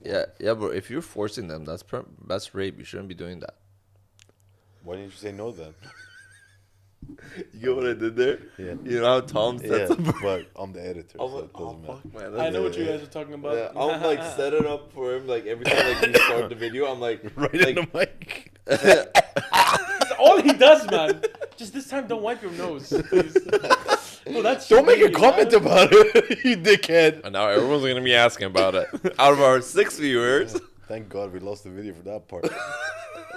Yeah, but if you're forcing them, that's rape. You shouldn't be doing that. Why didn't you say no then? You get what I did there? Yeah. You know how Tom sets up. But I'm the editor, so it doesn't matter. Fuck, man, I know what you guys are talking about. Yeah, I'll like set it up for him. Like every time like we start the video, I'm like Right in the mic. That's all he does, man. Just this time, don't wipe your nose, please. No, that's Don't make a shady, comment man. about it, you dickhead. And now everyone's gonna be asking about it. Out of our 6 viewers, Thank God we lost the video for that part.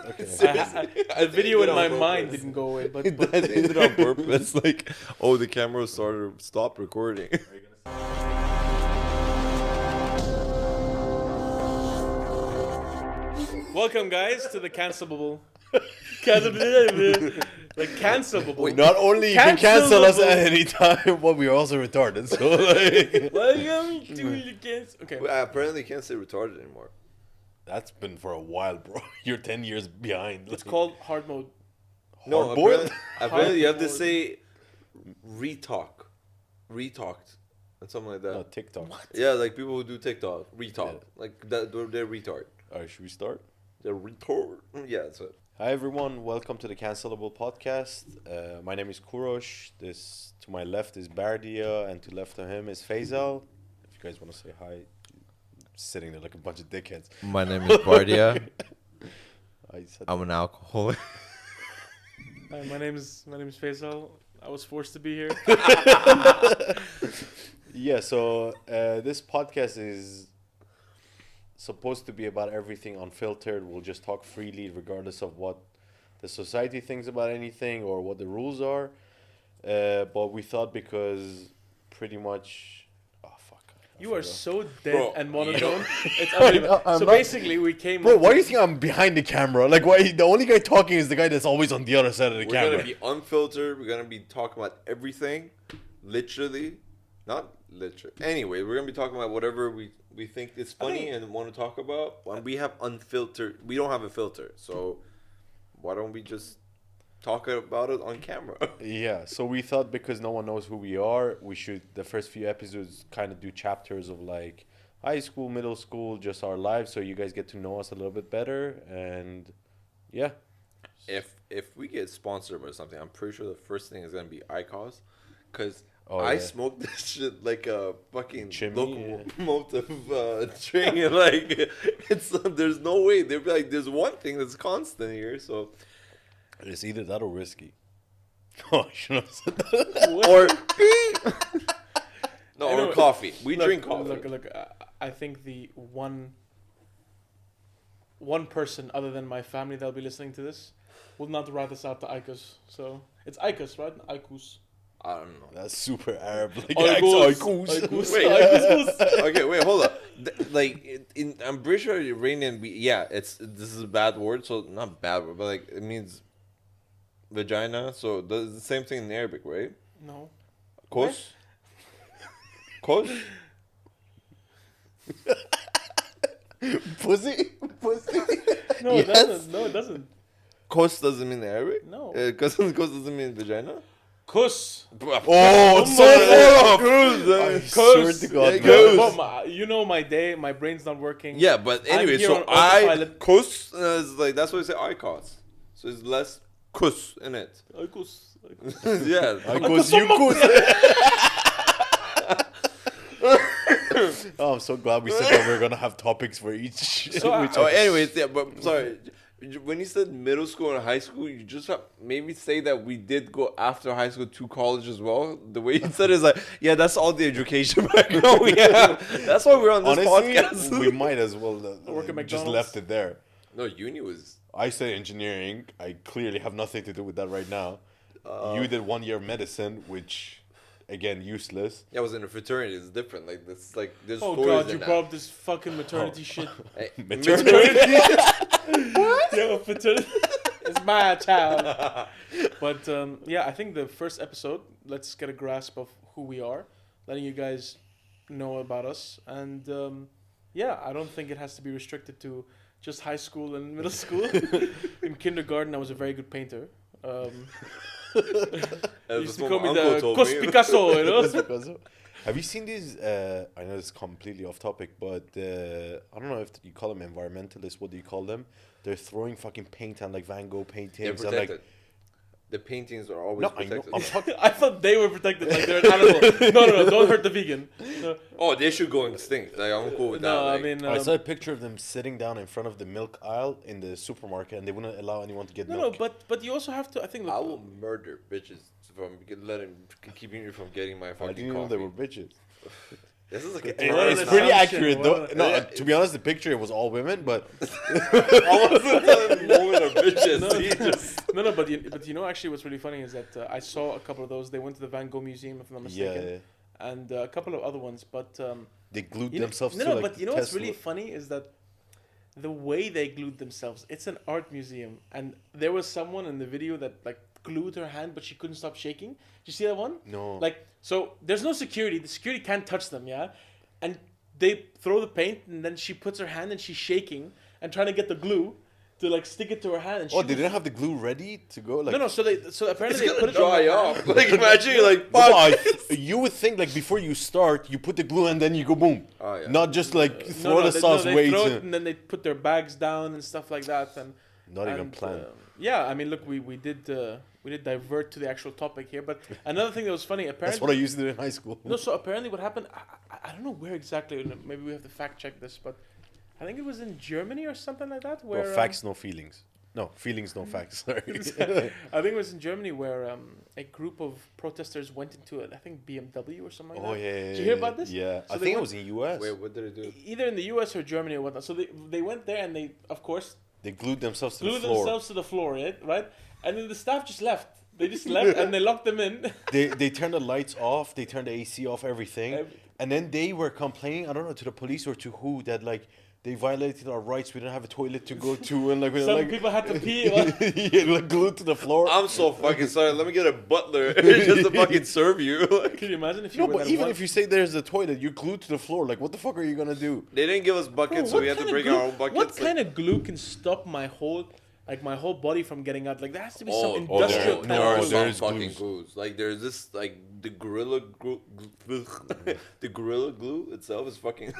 Okay. The video did in on my purpose. mind didn't go away, but that ended on purpose. Like, oh, the camera stopped recording. welcome, guys, to the cancelable. The cancelable. Not only you can cancel us Cancelable. at any time, but we're also retarded. So like, Welcome to the cancel. Okay. I apparently can't say retarded anymore. that's been for a while, bro. You're 10 years behind. It's called hard mode. No, Hard-boiled? apparently you have to Hard-boiled. say retalked, and something like that. No, TikTok. Yeah, like people who do TikTok, retalk, Yeah. like that. They're retard. All right, should we start? They're retard. Yeah, that's it. Hi everyone, welcome to the Cancellable Podcast. My name is Kurosh. This to my left is Bardia, and to left of him is Faisal. If you guys want to say hi, sitting there like a bunch of dickheads. My name is Bardia. I said I'm an alcoholic. Hi, my name is Faisal. I was forced to be here. yeah. So this podcast is supposed to be about everything unfiltered. We'll just talk freely, regardless of what the society thinks about anything or what the rules are. But we thought because pretty much, oh fuck. I You are forgot. so dead Bro, and you monotone. It's unbelievable. I'm So not- basically, we came. Bro, why do you think I'm behind the camera? Like, why the only guy talking is the guy that's always on the other side of the We're camera? gonna be unfiltered. We're gonna be talking about everything, literally, not literally. Anyway, we're gonna be talking about whatever we think is funny and want to talk about. When we have unfiltered, we don't have a filter, so why don't we just talk about it on camera? Yeah, so we thought because no one knows who we are, we should, the first few episodes, kind of do chapters of like high school, middle school, just our lives, so you guys get to know us a little bit better. And yeah, If we get sponsored by something, I'm pretty sure the first thing is gonna be ICOS, because Oh, I yeah. smoke this shit like a fucking Chimney, locomotive train. Like it's there's no way they'd be like there's one thing that's constant here. So it's either that or whiskey. Oh, I shouldn't have said that. or no Anyway, or coffee. We Look, drink coffee. Look. I think the one person other than my family that'll be listening to this will not write this out to ICOS. So it's ICOS, right? ICOS. I don't know. That's super Arab. Like, ICOS. Wait. ICOS. Okay, wait, hold up. I'm pretty sure Iranian. This is a bad word, so not bad word, but like it means vagina. So it's the same thing in Arabic, right? No. Kos. Kos. Pussy? No, Yes. it doesn't. No, it doesn't. Kos doesn't mean Arabic. No. Kos doesn't mean vagina. Kus. Oh, it's so far off. I swear to God, Yeah, man. goose. Well, you know my day. My brain's not working. Yeah, but I'm anyway, here so on autopilot. Kos is like that's why I say ICOS. So it's less kus in it. ICOS. Yeah. I goes, you goes. Oh, I'm so glad we said that we're gonna have topics for each. So, which Oh, anyways, yeah, but sorry. When you said middle school and high school, you just maybe say that we did go after high school to college as well. The way you said it is like, yeah, that's all the education background we have. That's why we're on this honestly, podcast. we might as well Work at just McDonald's. left it there. No, uni was. I studied engineering. I clearly have nothing to do with that right now. You did 1 year of medicine, which, again, useless. Yeah, I was in a fraternity. It's different. Like this, like there's Oh stories God, in you that. brought up this fucking maternity shit. Hey, Maternity. Yeah, paternity. It's my child. But yeah, I think the first episode, let's get a grasp of who we are, letting you guys know about us, and yeah, I don't think it has to be restricted to just high school and middle school. In kindergarten, I was a very good painter. As Used to what call my me uncle the told Cos me. Picasso, you know. Because Have you seen these? I know it's completely off topic, but I don't know if you call them environmentalists. What do you call them? They're throwing fucking paint on like Van Gogh They're paintings and protected. like. The paintings are always No, I protected. know. I'm talking. I thought they were protected, like they're an animal. No, don't hurt the vegan. No, Oh, they should go extinct. Like, I'm cool with that. no I Like, mean, I saw a picture of them sitting down in front of the milk aisle in the supermarket, and they wouldn't allow anyone to get milk. but you also have to. I think. I will murder bitches from keeping you from getting my I fucking didn't know coffee. they were bitches. This is like a Hey, what It's an pretty assumption, accurate what though. an- No, Yeah, to be honest, the picture was all women, but I wasn't telling women or bitches. No. He just No, but you know, actually, what's really funny is that I saw a couple of those. They went to the Van Gogh Museum, if I'm not mistaken, yeah, and a couple of other ones. But they glued you know, themselves no, to like but you know what's Tesla. really funny is that the way they glued themselves. It's an art museum, and there was someone in the video that like glued her hand, but she couldn't stop shaking. Did you see that one? No, Like, so there's no security. The security can't touch them, yeah? And they throw the paint, and then she puts her hand, and she's shaking and trying to get the glue to like stick it to her hand. And oh, she they didn't have the glue ready to go. Like, no. So apparently it's they put gonna it on dry her off. hand. Like imagine you're like No, fuck. you would think like before you start, you put the glue and then you go boom. Oh, yeah. Not just like throw the they, sauce they weights. throw it, And and then they put their bags down and stuff like that. And not even and, planned. yeah, I mean, look, we did divert to the actual topic here, but another thing that was funny. Apparently, That's what I used to do in high school. no. So apparently, what happened? I don't know where exactly. Maybe we have to fact check this, but I think it was in Germany or something like that. Where Well, facts, no feelings. No, feelings, no facts. Sorry. I think it was in Germany where a group of protesters went into I think BMW or something like Oh that. yeah, Did you hear about this? Yeah, So I they think it went- was in US. Wait, what did it do? Either in the U.S. or Germany or whatnot. So they went there and they, of course, They glued themselves to the glued floor. themselves to the floor, right? And then the staff just left. They just left and they locked them in. They turned the lights off. They turned the AC off. Everything. Every- And then they were complaining. I don't know to the police or to who that like they violated our rights. We didn't have a toilet to go to, and like we were Some like people had to pee. yeah, like glued to the floor. I'm so fucking sorry. Let me get a butler just to fucking serve you. Like, Can you imagine if you No, were but that even one? if you say there's a toilet, you're glued to the floor. Like, what the fuck are you gonna do? they didn't give us buckets, so Bro, we had to kind of bring glue- our own buckets. What kind of glue can stop my whole body from getting out? Like there has to be some Oh, industrial there- kind there no, are of glue. some there's fucking glues. glues. Like there's this like the gorilla glue, the gorilla glue itself is fucking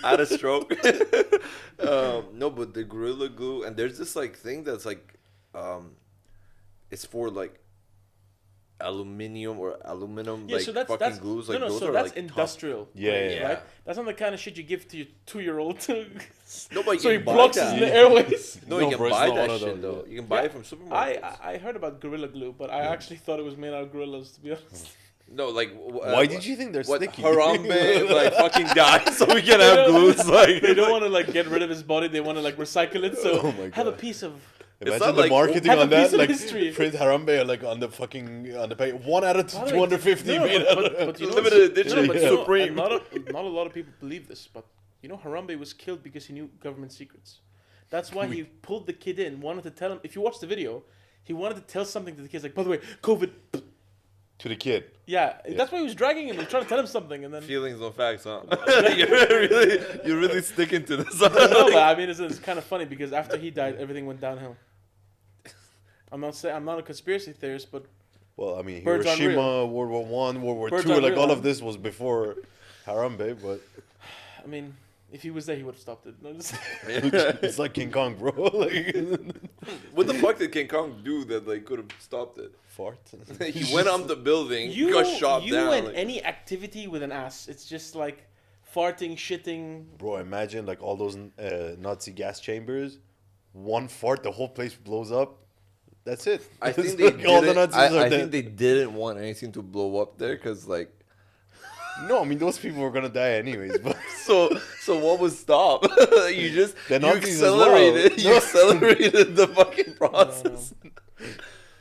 out of stroke. No, but the gorilla glue, and there's this like thing that's like, it's for like aluminum or aluminum Yeah, like so that's fucking glues. Like no, those so are that's like industrial. Yeah, grade, yeah. right? That's not the kind of shit you give to your 2-year-old. No, but so you he can buy blocks that. us in the airways. No, No, you can bro, it's buy not one that of shit those. though. You can buy Yeah. it from supermarkets. I heard about Gorilla Glue, but I actually thought it was made out of gorillas. To be honest, No, like Why did you think they're what sticky? Harambe like fucking died so we can have glues like they don't want to like get rid of his body. They want to like recycle it. So Oh my have a God. piece of. Imagine not the like- marketing have a on that, piece of like history. Prince Harambe, like on the fucking on the page, 1 out of By the way, 250 no, made but you know, Limited edition, no, but you know, Supreme. not a lot of people believe this, but you know, Harambe was killed because he knew government secrets. That's why he pulled the kid in, wanted to tell him. If you watch the video, he wanted to tell something to the kids, like, by the way, COVID. to the kid. Yeah, that's why he was dragging him. He was trying to tell him something, and then. feelings no facts, huh? you're really sticking to this. No, but I mean, it's kind of funny because after he died, everything went downhill. I'm not a conspiracy theorist, but Well, I mean, Birds on Hiroshima, World War One, World War Birds Two, on like real, all man. of this was before Harambe, but I mean, if he was there, he would have stopped it. No, just- it's like King Kong, bro. Like, What the fuck did King Kong do that like could have stopped it? fart. He went on the building, got shot down. and like- any activity with an ass, it's just like farting, shitting. Bro, imagine like all those Nazi gas chambers. One fart, the whole place blows up. That's it. I It's think they like all the didn't. Nazis are I dead. think they didn't want anything to blow up there because like. No, I mean those people were gonna die anyways. But So what was stop? You just The you Nazis as well. accelerated. You No. accelerated the fucking process.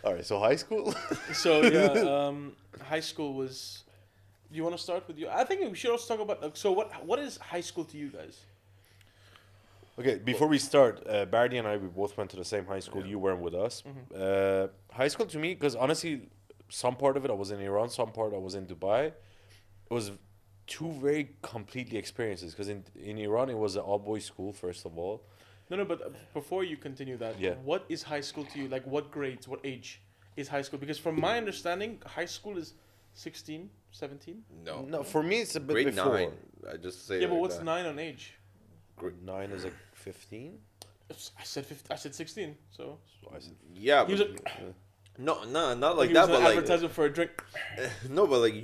all right, so high school. So yeah, high school was. Do you want to start with you? I think we should also talk about. So what is high school to you guys? Okay, before we start, Bardi and I, we both went to the same high school. You weren't with us. High school to me, because honestly, some part of it I was in Iran, some part I was in Dubai. It was two very completely experiences. Because in Iran, it was an all-boys school, first of all. No, but before you continue that, Yeah. what is high school to you? Like what grades, what age is high school? Because from my understanding, high school is 16, 17? No, for me it's a bit Grade before. 9. I just say. Yeah, but like what's that. 9 on age? Grade 9 is like 15. I said 15, I said 16. So So I said, Yeah, he was but like, no, not like like he that. was But an like advertisement for a drink. no, but like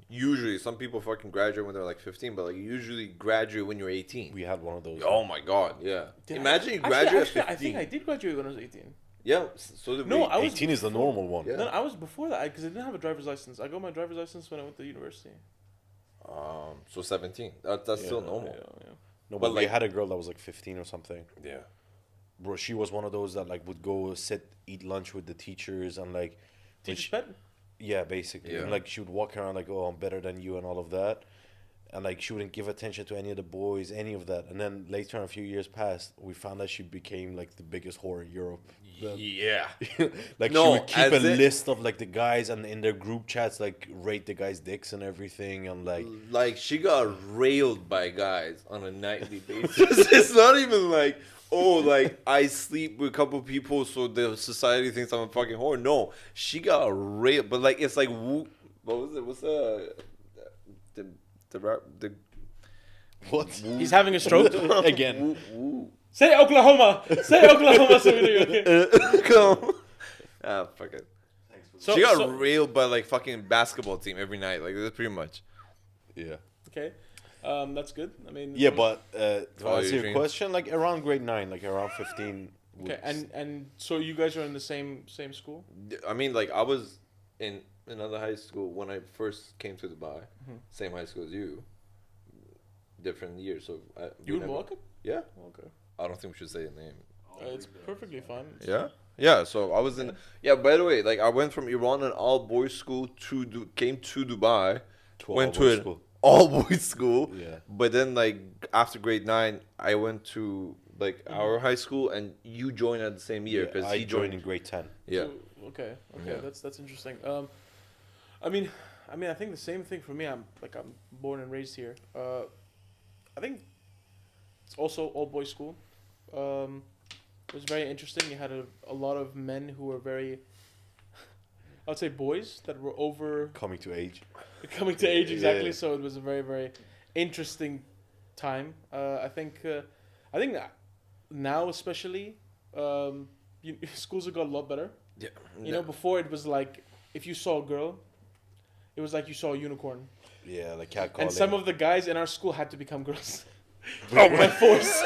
usually some people fucking graduate when they're like 15, but like you usually graduate when you're 18. we had one of those. Oh my god, yeah. Did I- Imagine you actually, graduate actually, at 15. I think I did graduate when I was 18. Yeah, so did No, we. I was 18 is the before- normal one. Yeah. No, I was before that because I didn't have a driver's license. I got my driver's license when I went to university. So 17. That's still Yeah, normal. Yeah. No, But but we like- had a girl that was like 15 or something. Yeah. Bro, she was one of those that like would go sit, eat lunch with the teachers and like. when Teacher's she- pet? Yeah, basically. Yeah. And like she would walk around like, oh, I'm better than you and all of that. And like she wouldn't give attention to any of the boys, any of that. And then later on, a few years passed, we found out she became like the biggest whore in Europe. Yeah. Like No, she would keep a as in- list of like the guys and in their group chats like rate the guys' dicks and everything and like Like she got railed by guys on a nightly basis. It's not even like, oh, like I sleep with a couple people so the society thinks I'm a fucking whore. No, she got railed. But like it's like what was it? What's the what? He's having a stroke. Again. Say Oklahoma. Say Oklahoma. So we know you're okay. Come. Ah, fuck it. So, She got so- railed by like fucking basketball team every night. Like that's pretty much. Yeah. okay. That's good. I mean. Yeah, but to Oh, answer your your dreams. question, like around grade 9, like around 15. Okay, and so you guys are in the same school? I mean, like I was in another high school when I first came to Dubai. Mhm. Same high school as you. Different years, so You in Morocco? Yeah, Okay. I don't think we should say a name. It's perfectly fine. Yeah, yeah. So I was in. Yeah, by the way, like I went from Iran, an all boys school, came to Dubai, went to an all boys school. Yeah. But then, like after grade 9, I went to like our high school, and you joined at the same year because I he joined in grade 10. Yeah. So, okay. Yeah. That's interesting. I mean, I think the same thing for me. I'm born and raised here. I think it's also all boys school. It was very interesting. You had a lot of men who were very, I would say, boys that were over Coming to age. coming to age exactly. Yeah. So it was a very very interesting time. I think that now especially, schools have got a lot better. Yeah. You know, before it was like if you saw a girl, it was like you saw a unicorn. Yeah, like catcalling. And some of the guys in our school had to become girls. By force.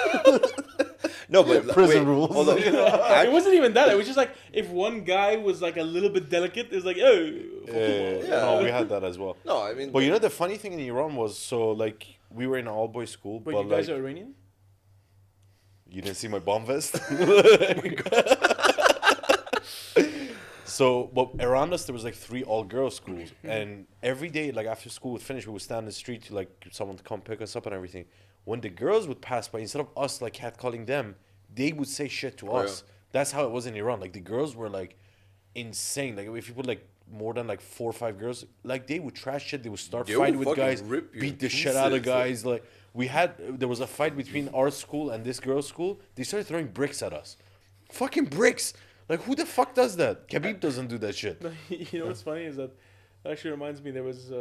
No, but Prison rules. Hold on. It wasn't even that. It was just like if one guy was like a little bit delicate, it's like, oh, Yeah, Yeah. no, we had that as well. No, I mean. But you know the funny thing in Iran was so like we were in an all boys school, But but you guys like are Iranian? you didn't see my bomb vest. So, but around us there was like 3 all girls schools, and every day like after school would finish, we would stand in the street to like someone to come pick us up and everything. When the girls would pass by, instead of us like catcalling them, they would say shit to Oh, us. That's how it was in Iran. Like the girls were like insane. Like if you put like more than like 4 or 5 girls, like they would trash shit. They would start They fighting would with fucking guys, rip you beat in the shit out of pieces. guys. Like there was a fight between our school and this girl's school. They started throwing bricks at us. Fucking bricks. Like who the fuck does that? Khabib doesn't do that shit. You know what's funny is that actually reminds me there was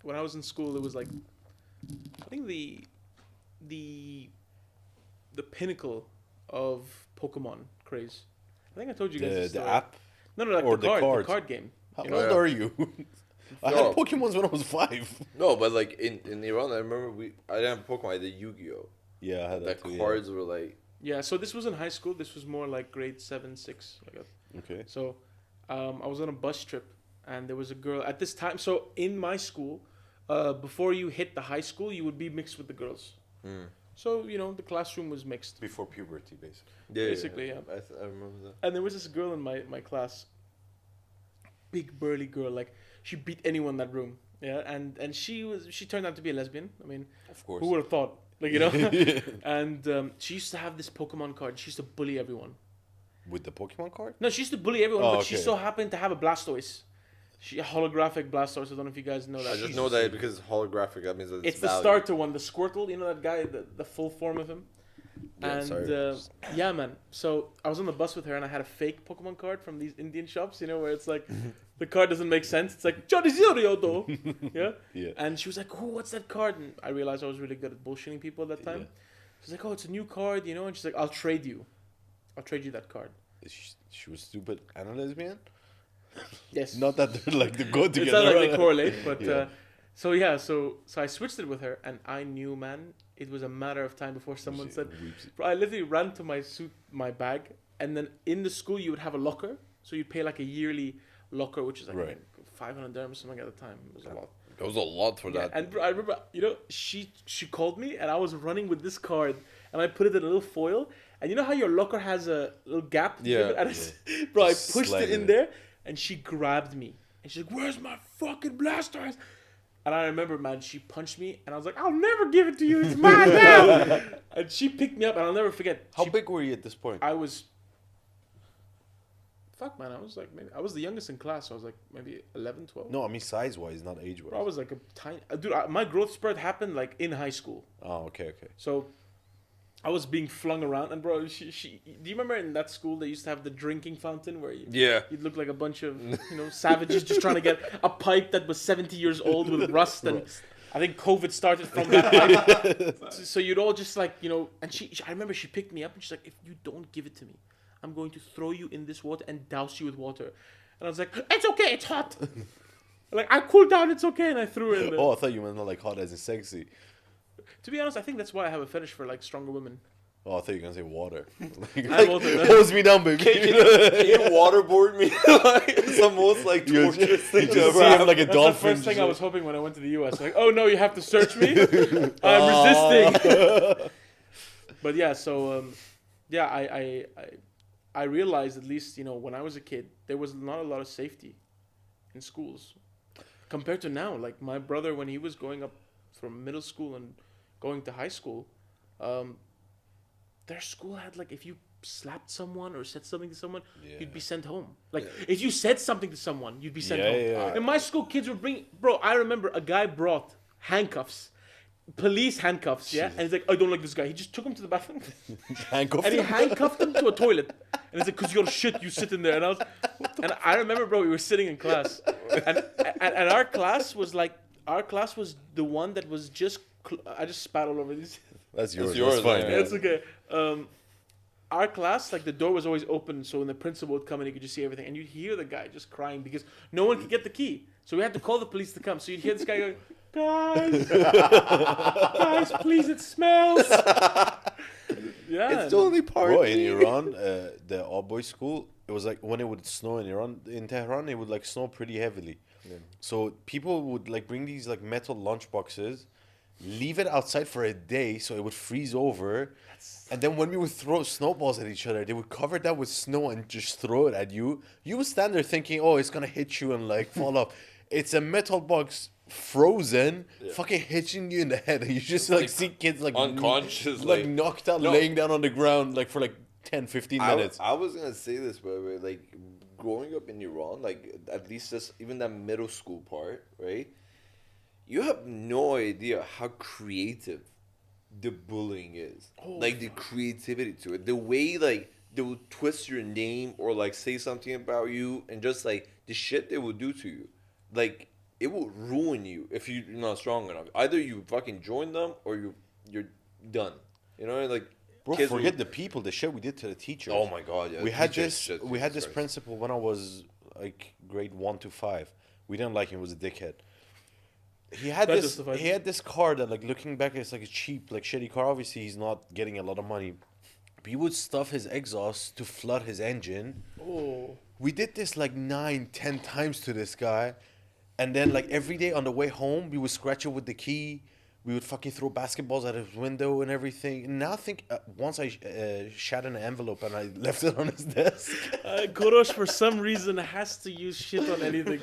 when I was in school it was like I think the pinnacle of Pokemon craze. I think I told you guys this The story. app. No, like or the the card cards? the card game. How You know? old Yeah. are you? I No. had Pokemons when I was 5. No, but like in Iran, I remember I didn't have Pokemon. I did Yu-Gi-Oh. Yeah, I had The that too. cards were like. Yeah, so this was in high school. This was more like grade 7, 6. Like that. Yeah. Okay. So I was on a bus trip, and there was a girl at this time. So in my school, before you hit the high school, you would be mixed with the girls. Mm. So you know the classroom was mixed, Before puberty, basically. Yeah, Basically, yeah. I remember that. and there was this girl in my class, big burly girl. Like she beat anyone in that room. Yeah, and she turned out to be a lesbian. I mean, Of course. who would have thought? Like you know, and she used to have this Pokemon card. She used to bully everyone. With the Pokemon card? No, she used to bully everyone, Oh, but she okay. so happened to have a Blastoise. She a holographic Blastoise. I don't know if you guys know that. I just She's- know that because it's holographic. That means that It's the valid. starter one, the Squirtle. You know that guy, the full form of him. Yeah, And sorry. yeah, man. So I was on the bus with her, and I had a fake Pokemon card from these Indian shops. You know where it's like The card doesn't make sense. It's like Johnny Zero though. Yeah. Yeah. And she was like, "Oh, what's that card?" And I realized I was really good at bullshitting people at that time. Yeah. She's like, "Oh, it's a new card, you know." And she's like, "I'll trade you that card." She was stupid and a lesbian. Yes. Not that they're like they go together. It's not like they correlate, but Yeah. so I switched it with her, and I knew, man, it was a matter of time before someone said. Bro, I literally ran to my bag, and then in the school you would have a locker, so you'd pay like a yearly locker, which is like Right. 500 dirhams something at the time. It was a lot. That was a lot for that. And bro, I remember, she called me, and I was running with this card, and I put it in a little foil, and you know how your locker has a little gap? Yeah. And bro, I pushed Slide it in it. there, and she grabbed me, and she's like, "Where's my fucking blasters?" And I remember, man, she punched me, and I was like, "I'll never give it to you. It's mine now." And she picked me up, and I'll never forget. How big were you at this point? I was. Fuck, man, I was the youngest in class. So I was like maybe 11, 12. No, I mean size wise, not age Bro, I wise. was like a tiny dude. My growth spurt happened like in high school. Oh, okay. So I was being flung around, and bro, she do you remember in that school they used to have the drinking fountain where you'd look like a bunch of savages just trying to get a pipe that was 70 years old with rust, and I think COVID started from that pipe. So you'd all just like and I remember she picked me up and she's like, "If you don't give it to me, I'm going to throw you in this water and douse you with water." And I was like, "It's okay, it's hot." Like, I cooled down, it's okay, and I threw it in there. Oh, I thought you meant not like hot as in sexy. To be honest, I think that's why I have a fetish for like stronger women. Oh, I thought you were gonna say water. I water, man. Hose me down, baby. Can you waterboard me? Like, it's the most like torturous thing just ever. see him like a That's dolphin. the first thing I was hoping when I went to the US. Like, oh no, you have to search me. I'm resisting. But yeah, so I realized, at least when I was a kid, there was not a lot of safety in schools compared to now. Like my brother, when he was going up from middle school and going to high school, their school had like, if you slapped someone or said something to someone, you'd be sent home. Like if you said something to someone, you'd be sent home. Yeah. In my school, kids would bring. Bro, I remember a guy brought handcuffs. Police handcuffs, yeah? And he's like, "I don't like this guy." He just took him to the bathroom. Handcuffed And he him. handcuffed him to a toilet. And he's like, "'Cause you're shit, you sit in there." And I remember, bro, we were sitting in class. And our class was the one that was just, I just spat all over these. That's yours. yours, That's fine. man. Yeah. It's okay. Our class, like the door was always open, so when the principal would come in, you could just see everything. And you'd hear the guy just crying because no one could get the key. So we had to call the police to come. So you'd hear this guy going, guys, please, it smells. Yeah. It's only part. Bro, in Iran, the all boys school, it was like when it would snow in Iran, in Tehran, it would like snow pretty heavily. Yeah. So people would like bring these like metal lunch boxes, leave it outside for a day so it would freeze over. And then when we would throw snowballs at each other, they would cover that with snow and just throw it at you. You would stand there thinking, "Oh, it's gonna hit you and like fall off." It's a metal box frozen, fucking hitting you in the head. And you just like see kids like unconscious, like knocked out, laying down on the ground like for like 10, 15 minutes. I was gonna say this, by the way, like growing up in Iran, like at least this, even that middle school part, right? You have no idea how creative the bullying is. Like the creativity to it, the way like they would twist your name or like say something about you, and just like the shit they would do to you, like it will ruin you if you're not strong enough. Either you fucking join them or you're done. You know, like Bro, forget the people, the shit we did to the teachers. Oh my god, yeah. We had teachers, this. shit, We had Jesus this Christ. principal when I was like grade 1 to 5. We didn't like him. He was a dickhead. He had That this. justifies He had this car that, like, looking back, it's like a cheap, like, shitty car. Obviously, he's not getting a lot of money. But he would stuff his exhaust to flood his engine. Oh. We did this like 9, 10 times to this guy, and then like every day on the way home, we would scratch it with the key. We would fucking throw basketballs at his window and everything. And now I think once I shat in an envelope and I left it on his desk. Korosh, for some reason, has to use shit on anything.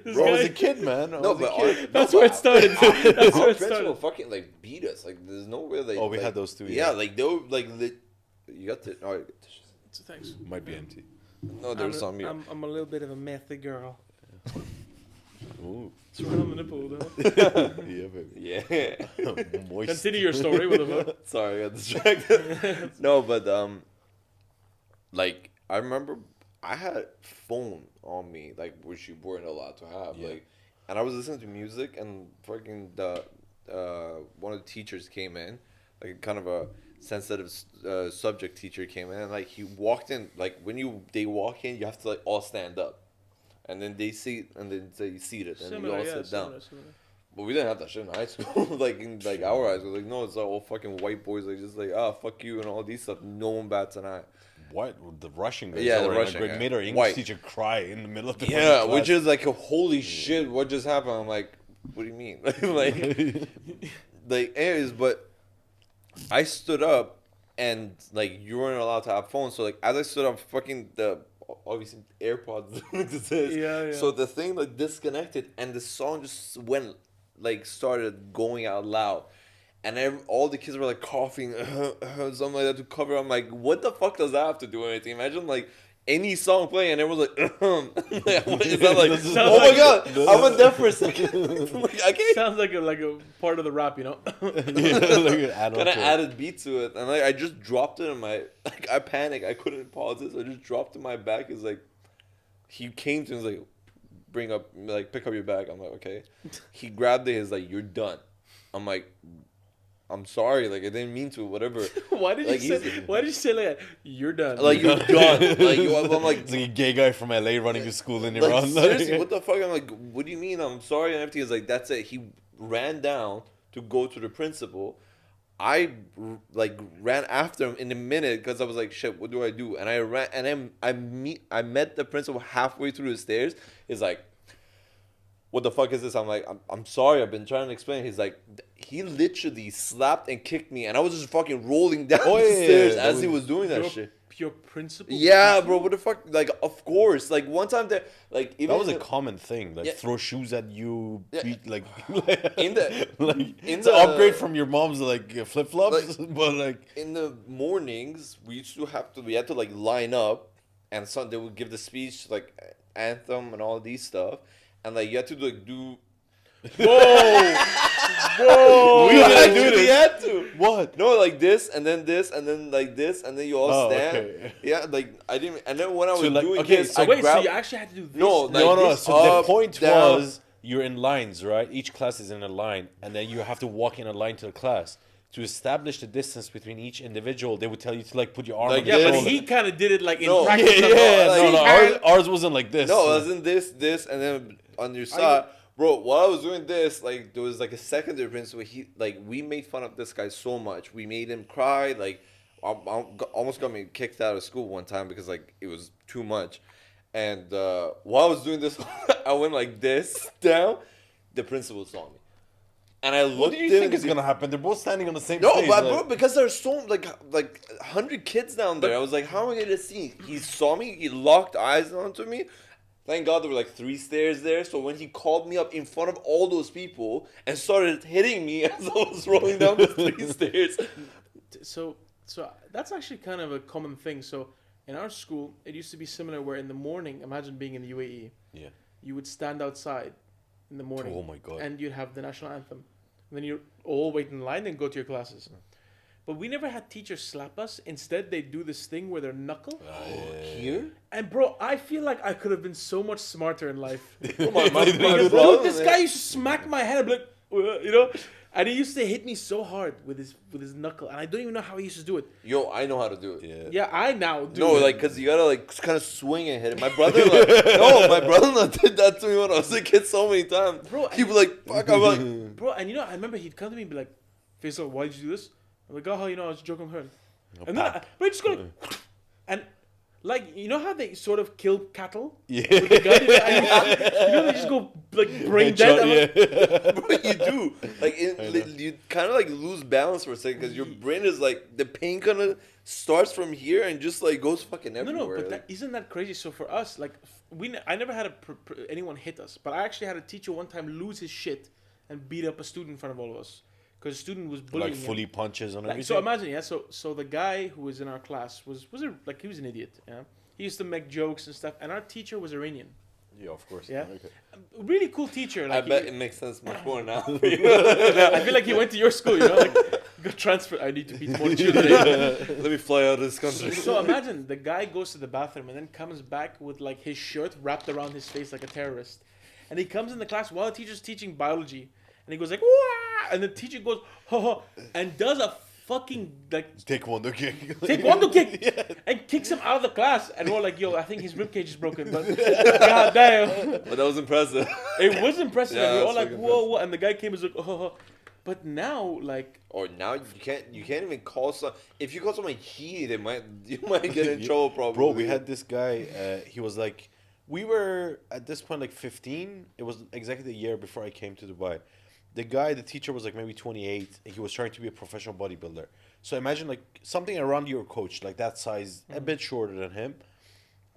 This Bro, I was guy- a kid, man. I No, was a but kid. That's where it started. That's where Our it principal started. fucking like beat us. Like there's no way like. Oh, we like, had those too, Yeah, yeah. like they were like you got the. All right. So thanks. Might be empty. No, there's some here. I'm a little bit of a methy girl. Ooh. It's right on the nipple, though. Yeah, baby. Yeah. Moist. Continue your story. What the fuck? Sorry, I got distracted. No, but like I remember, I had phone on me, like, which you weren't allowed to have, Yeah. like, and I was listening to music, and fucking one of the teachers came in, like, kind of a sensitive subject teacher came in, and like he walked in, like when they walk in, you have to like all stand up, and then they seat, and then they seated, and you all sit down. Similar. But we didn't have that shit in high school. Like in like our high school, like no, it's all fucking white boys, like just like fuck you and all these stuff. No one bats an eye. What? The Russian guys Yeah, that the were in Russian grade guy. made our English White. teacher cry in the middle of the Yeah, fucking which class. is like a holy shit. What just happened? I'm like, what do you mean? like anyways, but I stood up, and like you weren't allowed to have phones. So like as I stood up, fucking the obviously AirPods Yeah. So the thing like disconnected, and the song just went like started going out loud, and all the kids were like coughing, something like that to cover. I'm like, what the fuck does that have to do with anything? Imagine like any song playing and everyone's like, is that like, oh my god, I went deaf for a second. Like, I can't. Sounds like a part of the rap, you know. Kind of added beat to it, and like I just dropped it in my, like I panicked, I couldn't pause it, so I just dropped it in my back. It's like, he came to me, he's like, pick up your bag. I'm like, okay. He grabbed it, he's like, you're done. I'm like, I'm sorry, like I didn't mean to, whatever. Why did Like, you say like that? You're done. Like you're done. Like I'm like, It's like a gay guy from LA running a school in like Iran. seriously, what the fuck? I'm like, what do you mean? I'm sorry and everything. He's like, that's it. He ran down to go to the principal. I like ran after him in a minute because I was like, shit, what do I do? And I ran, and then I met the principal halfway through the stairs. He's like, what the fuck is this? I'm like, I'm sorry, I've been trying to explain. He's like, he literally slapped and kicked me, and I was just fucking rolling down the stairs as he was doing that shit. Your principal? Yeah, bro, what the fuck? Like, of course. Like, one time there, like, even That was a common thing. Like, Yeah. throw shoes at you, Yeah. beat, like, in the like, in it's an the- upgrade from your mom's, like, flip flops, but, like, in the mornings, we had to like line up, and they would give the speech, like anthem and all these stuff, and like you had to do. Whoa! We actually had to. what? No, like this, and then this, and then like this, and then you all Oh, stand. okay. Yeah, like I didn't. And then when I was So, like, doing okay, this, so I Wait, so grabbed. you actually had to do this? No, like No. this, So up, the point down. was you're in lines, right? Each class is in a line, and then you have to walk in a line to the class. To establish the distance between each individual, they would tell you to like put your arm Like, on Yeah, your but shoulder. he kind of did it like in No. practice. Yeah, like, no. Ours wasn't like this. No, it wasn't this, and then on your side. Bro, while I was doing this, like, there was, like, a secondary principal. We made fun of this guy so much. We made him cry. Like, I almost got me kicked out of school one time because, like, it was too much. And while I was doing this, I went like this down. The principal saw me. And I looked What do you think is gonna happen? They're both standing on the same No, stage. but like- bro, because there's so like 100 kids down there. I was like, how am I gonna see? He saw me. He locked eyes onto me. Thank God there were like 3 stairs there. So when he called me up in front of all those people and started hitting me as I was rolling down the 3 stairs. So that's actually kind of a common thing. So in our school, it used to be similar where in the morning, imagine being in the UAE, yeah. you would stand outside in the morning. Oh my God. And you'd have the national anthem. And then you'd all wait in line and go to your classes. But we never had teachers slap us. Instead, they do this thing where they're knuckle. Here? And bro, I feel like I could have been so much smarter in life. My Because, brother, dude, this guy used to smack my head. I'd be like, you know? And he used to hit me so hard with his knuckle. And I don't even know how he used to do it. Yo, I know how to do it. Yeah. Yeah, I now do No, it. like, cause you gotta like kind of swing and hit it. My brother-in-law, my brother-in-law did that to me when I was a kid so many times. Bro, He'd be like, "Fuck!" I'm like, Bro, and you know, I remember he'd come to me and be like, Faisal, why did you do this? I'm like, oh, how you know, I was joking with her. And then, but I just go, and like, you know how they sort of kill cattle? Yeah. With the gun? You know, they just go, like, brain dead. I'm like, bro, you do. Like, you kind of like lose balance for a second because your brain is like, the pain kind of starts from here and just like goes fucking everywhere. No, but isn't that crazy? So for us, like, I never had anyone hit us, but I actually had a teacher one time lose his shit and beat up a student in front of all of us. Because a student was bullying Like him. fully punches on Like, everything. so imagine, yeah. So the guy who was in our class was he was an idiot. Yeah, he used to make jokes and stuff. And our teacher was Iranian. Yeah, of course. Yeah, Okay. really cool teacher. I Like, bet it makes sense much more now. I feel like he went to your school. You know, like got transfer. I need to beat more children. Let me fly out of this country. So imagine the guy goes to the bathroom and then comes back with like his shirt wrapped around his face like a terrorist, and he comes in the class while the teacher's teaching biology, and he goes like, "Wah!" And the teacher goes, "Ha ha," and does a fucking like Taekwondo kick. taekwondo kick and kicks him out of the class, and we're like, "Yo, I think his ribcage is broken." But god damn, But that was impressive. it was impressive. Yeah, And we're all that's like, fucking "Whoa, whoa!" And the guy came and was like, "Oh." But now, like, Or now you can't even call some. If you call someone he, you might get in trouble probably. Bro, we had this guy. He was like, we were at this point like 15. It was exactly the year before I came to Dubai. The teacher was like maybe 28. He was trying to be a professional bodybuilder. So imagine like something around your coach, like that size, a bit shorter than him.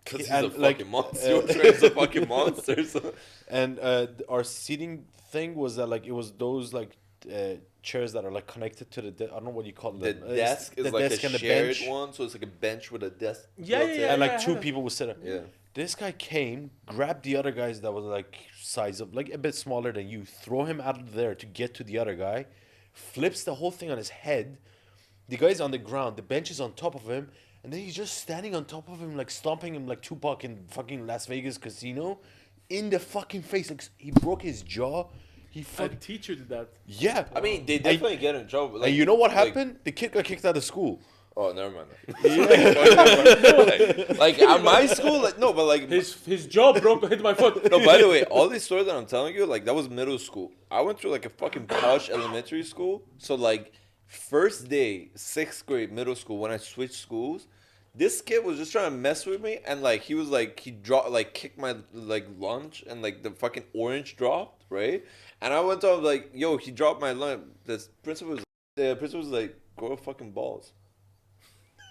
Because he's and, a like, fucking monster. Your train's a fucking monster. So. And our seating thing was that like it was those like chairs that are like connected to I don't know what you call them. The desk is the like desk a and the shared bench. one, so it's like a bench with a desk. Yeah, built yeah, in. yeah. And like I two have it. people would sit up. Yeah. This guy came, grabbed the other guys that was like size of like a bit smaller than you, throw him out of there to get to the other guy, flips the whole thing on his head. The guy's on the ground, the bench is on top of him, and then he's just standing on top of him, like stomping him like Tupac in fucking Las Vegas casino, in the fucking face. Like he broke his jaw. He a fucking teacher did that. yeah. I mean, they definitely get in trouble. And you know what like- happened? The kid got kicked out of school. Oh, never mind. like at my school, like no, but like His jaw broke, hit my foot. no. By the way, all these stories that I'm telling you, like that was middle school. I went through like a fucking posh elementary school. So like first day, 6th grade, middle school, when I switched schools, this kid was just trying to mess with me, and like he was like he dropped like kicked my like lunch, and like the fucking orange dropped, right? And I went up like, yo, he dropped my lunch. The principal was like, grow fucking balls.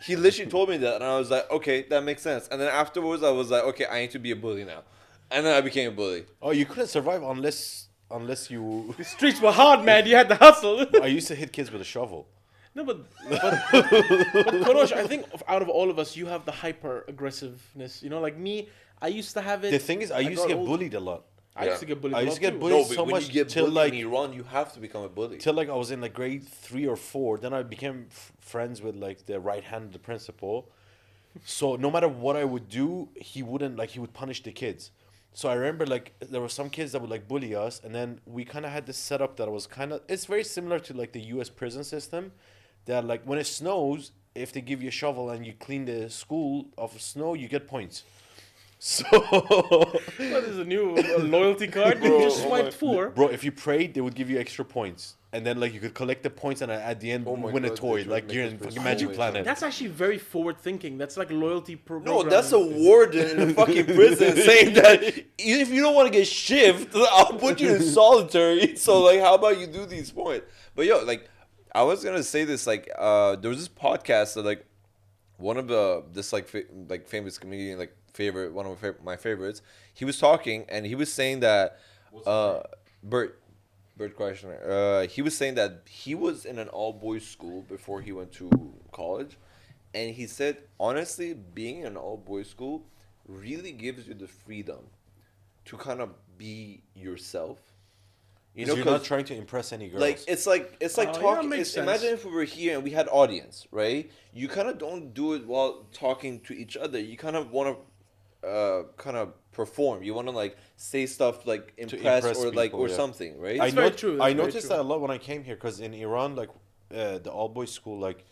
He literally told me that, and I was like, okay, that makes sense. And then afterwards, I was like, okay, I need to be a bully now. And then I became a bully. Oh, you couldn't survive unless you. The streets were hard, man. You had to hustle. I used to hit kids with a shovel. No, but Korosh, I think out of all of us, you have the hyper aggressiveness. You know, like me, I used to have it. The thing is, I used to got get old. bullied a lot. I used to get bullied. I a used to lot get too. bullied No, but so when much you get till bullied like in Iran, you have to become a bully. till like I was in like grade 3 or 4. Then I became friends with like the right hand of the principal. So no matter what I would do, he would punish the kids. So I remember like there were some kids that would like bully us, and then we kind of had this setup that was it's very similar to like the U.S. prison system. That like when it snows, if they give you a shovel and you clean the school of snow, you get points. So What is a new loyalty card? You just swiped 4. bro, if you prayed, they would give you extra points, and then like you could collect the points and at the end Oh my win a God, toy, they should like make you're this in place fucking so Magic much Planet. That's actually very forward thinking. That's like loyalty program. No, that's a warden in a fucking prison saying that if you don't want to get shifted, I'll put you in solitary. So like, how about you do these points? But yo, like, I was gonna say this. Like, there was this podcast that like one of this like famous comedian one of my favorites. He was talking and he was saying that Bert Kreischer. He was saying that he was in an all boys school before he went to college. And he said, honestly, being in an all-boys school really gives you the freedom to kind of be yourself. You know, you're not trying to impress any girls. Like it's like yeah, talking. makes sense. Imagine if we were here and we had audience, right? You kind of don't do it while talking to each other. You kind of want to kind of perform. You want to like say stuff like impress or like people, or yeah. something, right? That's very true. I That's very noticed true. that a lot when I came here, because in Iran, like the all boys school, like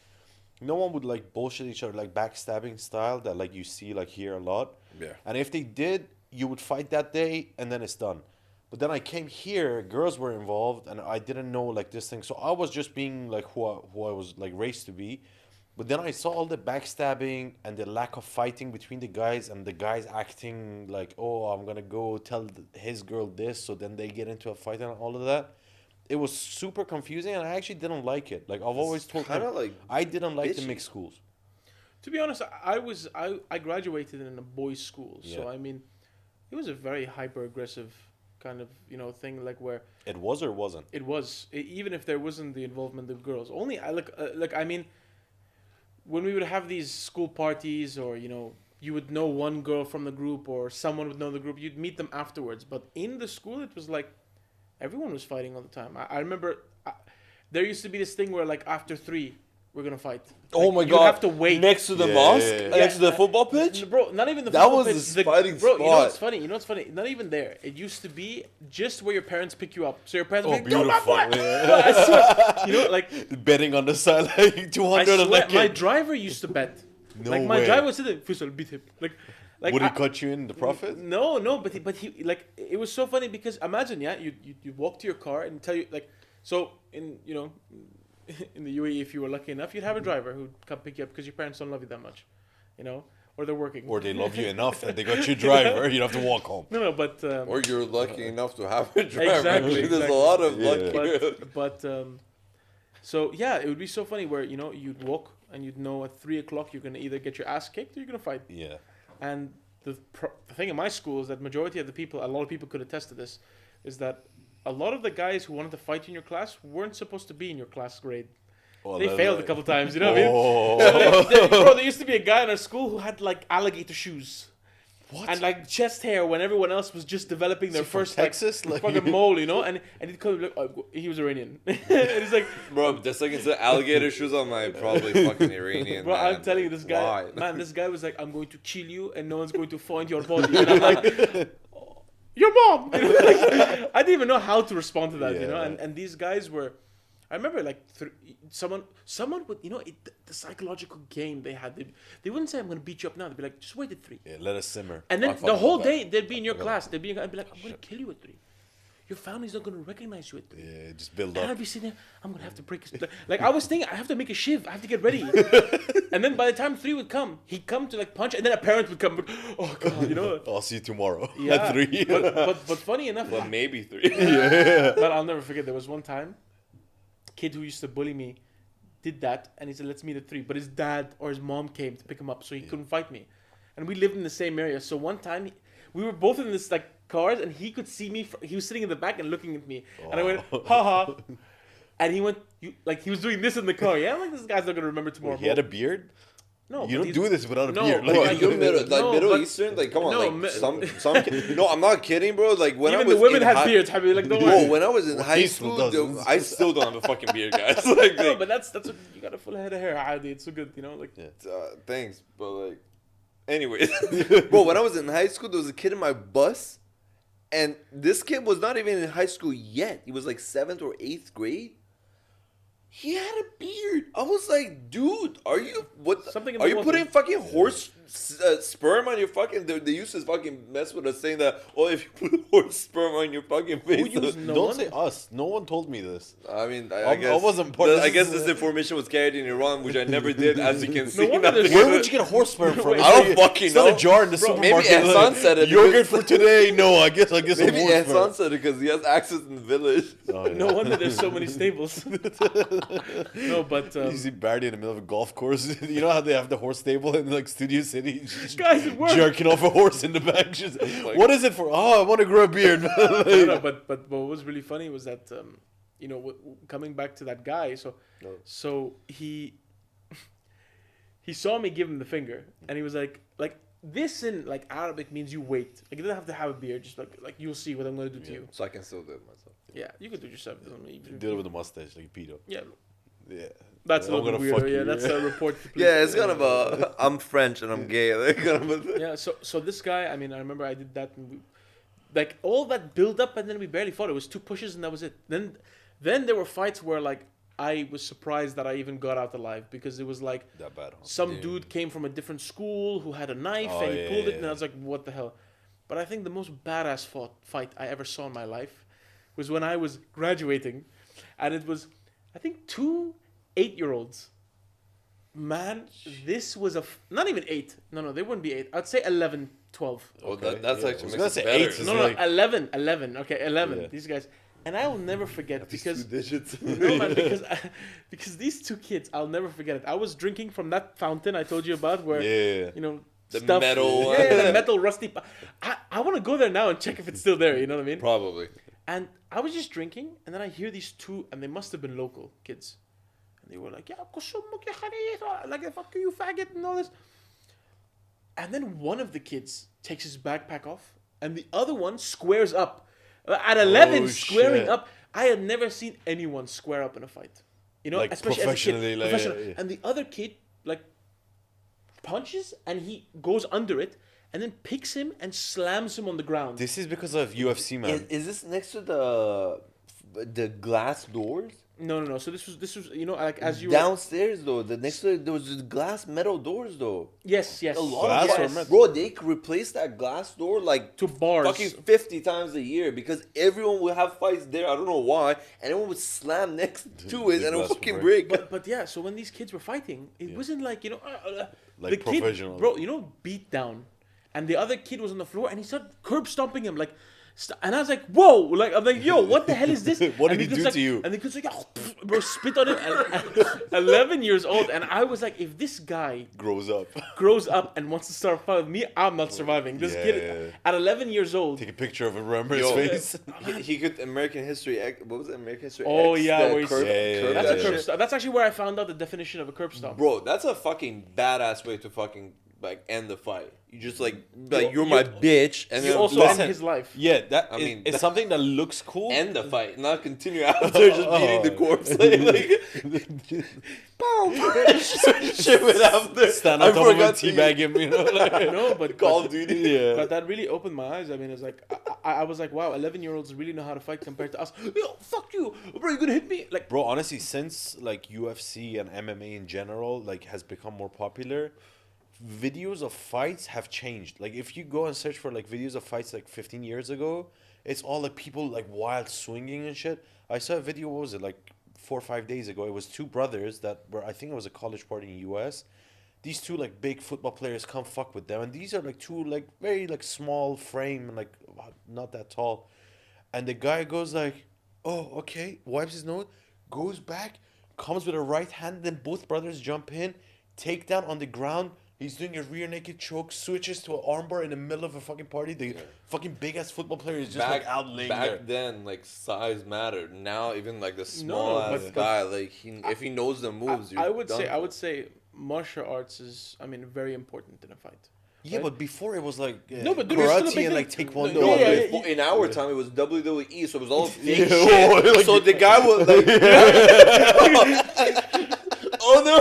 no one would like bullshit each other, like backstabbing style that like you see like here a lot. Yeah. And if they did, you would fight that day and then it's done. But then I came here, girls were involved, and I didn't know like this thing. So I was just being like who I was like raised to be. But then I saw all the backstabbing and the lack of fighting between the guys, and the guys acting like, oh, I'm going to go tell his girl this. So then they get into a fight and all of that. It was super confusing, and I actually didn't like it. Like I've always told kind of them, like I didn't like the bitchy. mixed schools. To be honest, I graduated in a boys' school, so Yeah. I mean, it was a very hyper aggressive kind of thing, like where It was or wasn't? it was even if there wasn't the involvement of girls. Only I I mean, when we would have these school parties, or you would know one girl from the group, or someone would know the group, you'd meet them afterwards. But in the school, it was like everyone was fighting all the time. I remember there used to be this thing where like after 3 we're gonna fight. Oh Like, my you god! have to wait. Next to the Yeah, mosque, yeah, yeah. next to the football pitch. Bro, not even the That football was pitch, the fighting bro, you know what's spot. funny? You know what's funny? Not even there. It used to be just where your parents pick you up. So your parents Oh, would be like, beautiful. "Go, my boy!" Yeah. Bro, I swear. You know, like Betting on the side like 200 I on swear, that my kid. driver used to bet. No like my way. driver would say, "Faisal, beat him." Like Would he I- cut you in the profit? No, but he like it was so funny because imagine, yeah, you walk to your car and tell you like, so in in the UAE, if you were lucky enough, you'd have a driver who'd come pick you up because your parents don't love you that much, or they're working. Or they love you enough that they got you a driver. You don't have to walk home. No, but Or you're lucky enough to have a driver. Exactly, There's exactly. a lot of Yeah. lucky. but so yeah, it would be so funny where you'd walk and you'd know at 3 o'clock you're gonna either get your ass kicked or you're gonna fight. Yeah. And the thing in my school is that majority of the people, a lot of people could attest to this, is that a lot of the guys who wanted to fight in your class weren't supposed to be in your class grade. Well, They that- failed a couple times, you know what I mean? Oh. Bro, there used to be a guy in our school who had like alligator shoes. What? And like chest hair when everyone else was just developing their Is he from first Texas? like, Like- fucking mole, and he'd come like, oh, he was Iranian. And he's like, Bro, the second said alligator shoes on my probably fucking Iranian. bro, man. I'm telling you, this guy, Why? man, this guy was like, I'm going to kill you and no one's going to find your body. And I'm like, oh, your mom. Like, I didn't even know how to respond to that, Yeah. And these guys were, I remember like someone would, the psychological game they had. They wouldn't say, I'm going to beat you up now. They'd be like, just wait at 3. Yeah, let us simmer. And I then fucking the whole love that. day they'd be in your class. I'd be like, I'm going to kill you at 3. Your family's not going to recognize you at 3. Yeah, just build And I'd up. be sitting there, I'm going to have to break his... Like, I was thinking, I have to make a shiv. I have to get ready. And then by the time 3 would come, he'd come to, like, punch, and then a parent would come. Oh, God, I'll see you tomorrow Yeah. at 3. But funny enough, Well, maybe 3. but I'll never forget, there was one time, a kid who used to bully me did that, and he said, let's meet at 3. But his dad or his mom came to pick him up, so he couldn't fight me. And we lived in the same area. So one time, we were both in this, like, cars, and he could see me. He was sitting in the back and looking at me. And I went, haha. And he went, he was doing this in the car. Yeah, I'm like, this guy's not going to remember tomorrow. He had a beard? No, You but don't do this without a No, beard. but Bro, like- you're No, Middle but- Eastern. Like, come on, No, like some. No, I'm not kidding, bro. Like when I even was the women in had high, beards. Happy, like, don't Bro, worry. when I was in high he still school, doesn't. I still don't have a fucking beard, guys. Like, No, but that's what you got a full head of hair. Adi, it's so good, like. thanks, but like, anyways, bro. When I was in high school, there was a kid in my bus, and this kid was not even in high school yet. He was like 7th or 8th grade. He had a beard. I was like, dude, are you what? Something in Are the you water. putting fucking horse sperm on your fucking? They used to fucking mess with us saying that. Oh, if you put horse sperm on your fucking face. used no Don't one? say us. No one told me this. I mean, I I guess wasn't part of I guess this. this information was carried in Iran, which I never did, as you can see. wonder there's- Where would you get a horse sperm from? Wait, I don't fucking It's not know. a jar in the Bro, supermarket. maybe Ehsan said it Yogurt because- for today? No, I guess Maybe a horse Ehsan sperm. said it because he has access in the village. Oh, yeah. No wonder there's so many stables. No, but You see Barry in the middle of a golf course. You know how they have the horse stable in like Studio City? Just guys, it worked. jerking off a horse in the back. Just, what is it for? Oh, I want to grow a beard. No, but what was really funny was that coming back to that guy. So he saw me give him the finger, and he was like this in like Arabic means you wait. Like you don't have to have a beard. Just like you'll see what I'm gonna do to you. So I can still do it myself. Yeah, you can do it yourself. It doesn't mean- Deal with a mustache like pedo. Yeah, Yeah. that's Yeah, a I'm little gonna bit fuck weirder. you, Yeah, that's a report. To police. Yeah, it's kind of a. I'm French and I'm gay. Like, kind of a, Yeah, so this guy, I mean, I remember I did that, and like all that build up, and then we barely fought. It was 2 pushes, and that was it. Then there were fights where like I was surprised that I even got out alive because it was like That bad, huh? some dude came from a different school who had a knife Oh, and he yeah, pulled it, yeah, and I was like, what the hell? But I think the most badass fight I ever saw in my life was when I was graduating, and it was, I think, 2 8-year-olds. Man, this was not even 8. No, they wouldn't be 8. I'd say 11, 12. oh, Okay, that's yeah. actually I was makes gonna it say better. 8 is No, like- 11. Okay, 11. Yeah. These guys. And I will never forget because... 2 digits. No, man, because these 2 kids, I'll never forget it. I was drinking from that fountain I told you about where, Yeah. The stuff, metal one. Yeah, the metal rusty... I want to go there now and check if it's still there, you know what I mean? Probably. And I was just drinking, and then I hear these 2, and they must have been local kids. And they were like, yeah, like, fuck you, faggot, and all this. And then one of the kids takes his backpack off, and the other one squares up. At 11, Oh, squaring shit. up. I had never seen anyone square up in a fight. You know, Like, especially as a kid. professionally, like, Professional. yeah. And the other kid, like, punches and he goes under it and then picks him and slams him on the ground. This is because of UFC, man. Is this next to the glass doors? No. So this was you know, like as you were, Downstairs though, the next to it, there was just glass metal doors though. yes. A lot Glass of or glass. metal? Bro, they could replace that glass door like to bars. fucking 50 times a year because everyone would have fights there. I don't know why, and everyone would slam next to it The and it would glass would fucking break. break. But yeah, so when these kids were fighting, it wasn't like, you know, Like the kid, professional. bro, you know, beat down, and the other kid was on the floor, and he started curb stomping him, like, and I was like, whoa, like, I'm like, yo, what the hell is this? What And did he kid's do like, to you? And the kid's like, oh, bro, spit on him, and 11 years old, and I was like, if this guy Grows up. grows up and wants to start a fight with me, I'm not surviving. This kid, Yeah. at 11 years old, Take a picture of him, remember his Yo. face? He could American History X. What was it? American History Oh, X? yeah, the where he's- curb- Yeah, curb that's that a curb shit. stomp. That's actually where I found out the definition of a curb stomp. Bro, that's a fucking badass way to fucking like end the fight. You just like you're my bitch, and You then also listen, end his life. Yeah, that I is, mean, it's that- something that looks cool. end the fight, not continue after just beating the corpse. Like, shit it after. Stand I on top of him, forgot to teabag him, you know? Like, No, but Call of but- Duty. yeah. But that really opened my eyes. I mean, it's like I was like, wow, 11-year-olds really know how to fight compared to us. Yo, fuck you, bro. You gonna hit me? Like, Bro, honestly, since like UFC and MMA in general like has become more popular, videos of fights have changed. Like if you go and search for like videos of fights like 15 years ago, it's all like people like wild swinging and shit. I saw a video, what was it, like 4 or 5 days ago. It was two brothers that were, I think it was a college party in US. These two like big football players come fuck with them, and these are like two like very like small frame and like not that tall. And the guy goes like, oh, okay, wipes his nose, goes back, comes with a right hand, then both brothers jump in, take down on the ground. He's doing a rear naked choke, switches to an armbar in the middle of a fucking party. The fucking big ass football player is just like out laying there. back then, like size mattered. Now even like the small ass but- guy, like if he knows the moves, I you're would done say, for. I would say, martial arts is, I mean, very important in a fight. Yeah, Right? but before it was like No, but dude, it's still a karate big and like thing. taekwondo. No, Yeah, but yeah, in our time it was WWE, so it was all fake Yeah, shit. like- So the guy was like, oh no,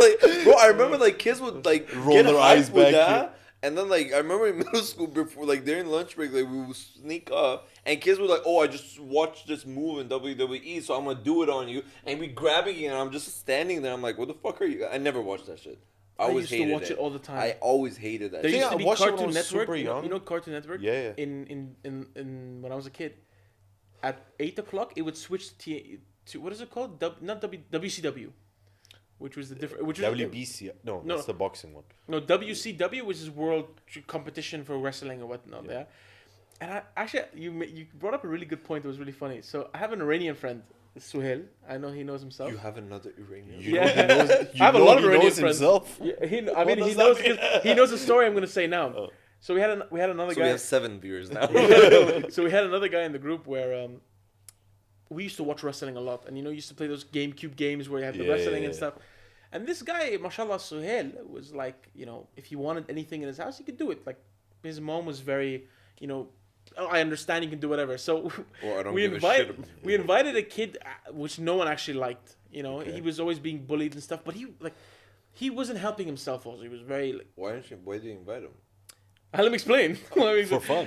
like, bro, I remember like kids would like Roll get their hyped eyes with back, that. And then like I remember in middle school before like during lunch break like we would sneak up and kids were like, oh, I just watched this move in WWE, so I'm gonna do it on you, and we grabbing it and I'm just standing there. I'm like, what the fuck are you? I never watched that shit. I I always used to hated watch it all the time. I always hated that. There shit. used to I be watched it when I Cartoon was Network. super You know, young. you know Cartoon Network? Yeah, yeah. In when I was a kid, at 8 o'clock it would switch to what is it called? WCW, which was the different. Which was, WBC. No, No. that's the boxing one. No, WCW, which is World Competition for Wrestling or whatnot. Yeah. And I actually, you brought up a really good point. It was really funny. So I have an Iranian friend, Suhail. I know he knows himself. You have another Iranian. You Yeah. know he knows, you I have a know lot of he Iranian knows friends. himself. Yeah, I mean, What he does knows that mean? he knows the story I'm going to say now. Oh. So we had another So guy. we have 7 viewers now. So we had another guy in the group where we used to watch wrestling a lot, and used to play those GameCube games where you have the Yeah, wrestling yeah, and yeah. stuff. And this guy, mashallah, Suhail, was like, if he wanted anything in his house, he could do it. Like his mom was very, oh, I understand, you can do whatever. So Or I don't we give a shit. we invited a kid, which no one actually liked. Okay. He was always being bullied and stuff, but he wasn't helping himself. Also, he was very. Why did you invite him? Let me explain. For fun.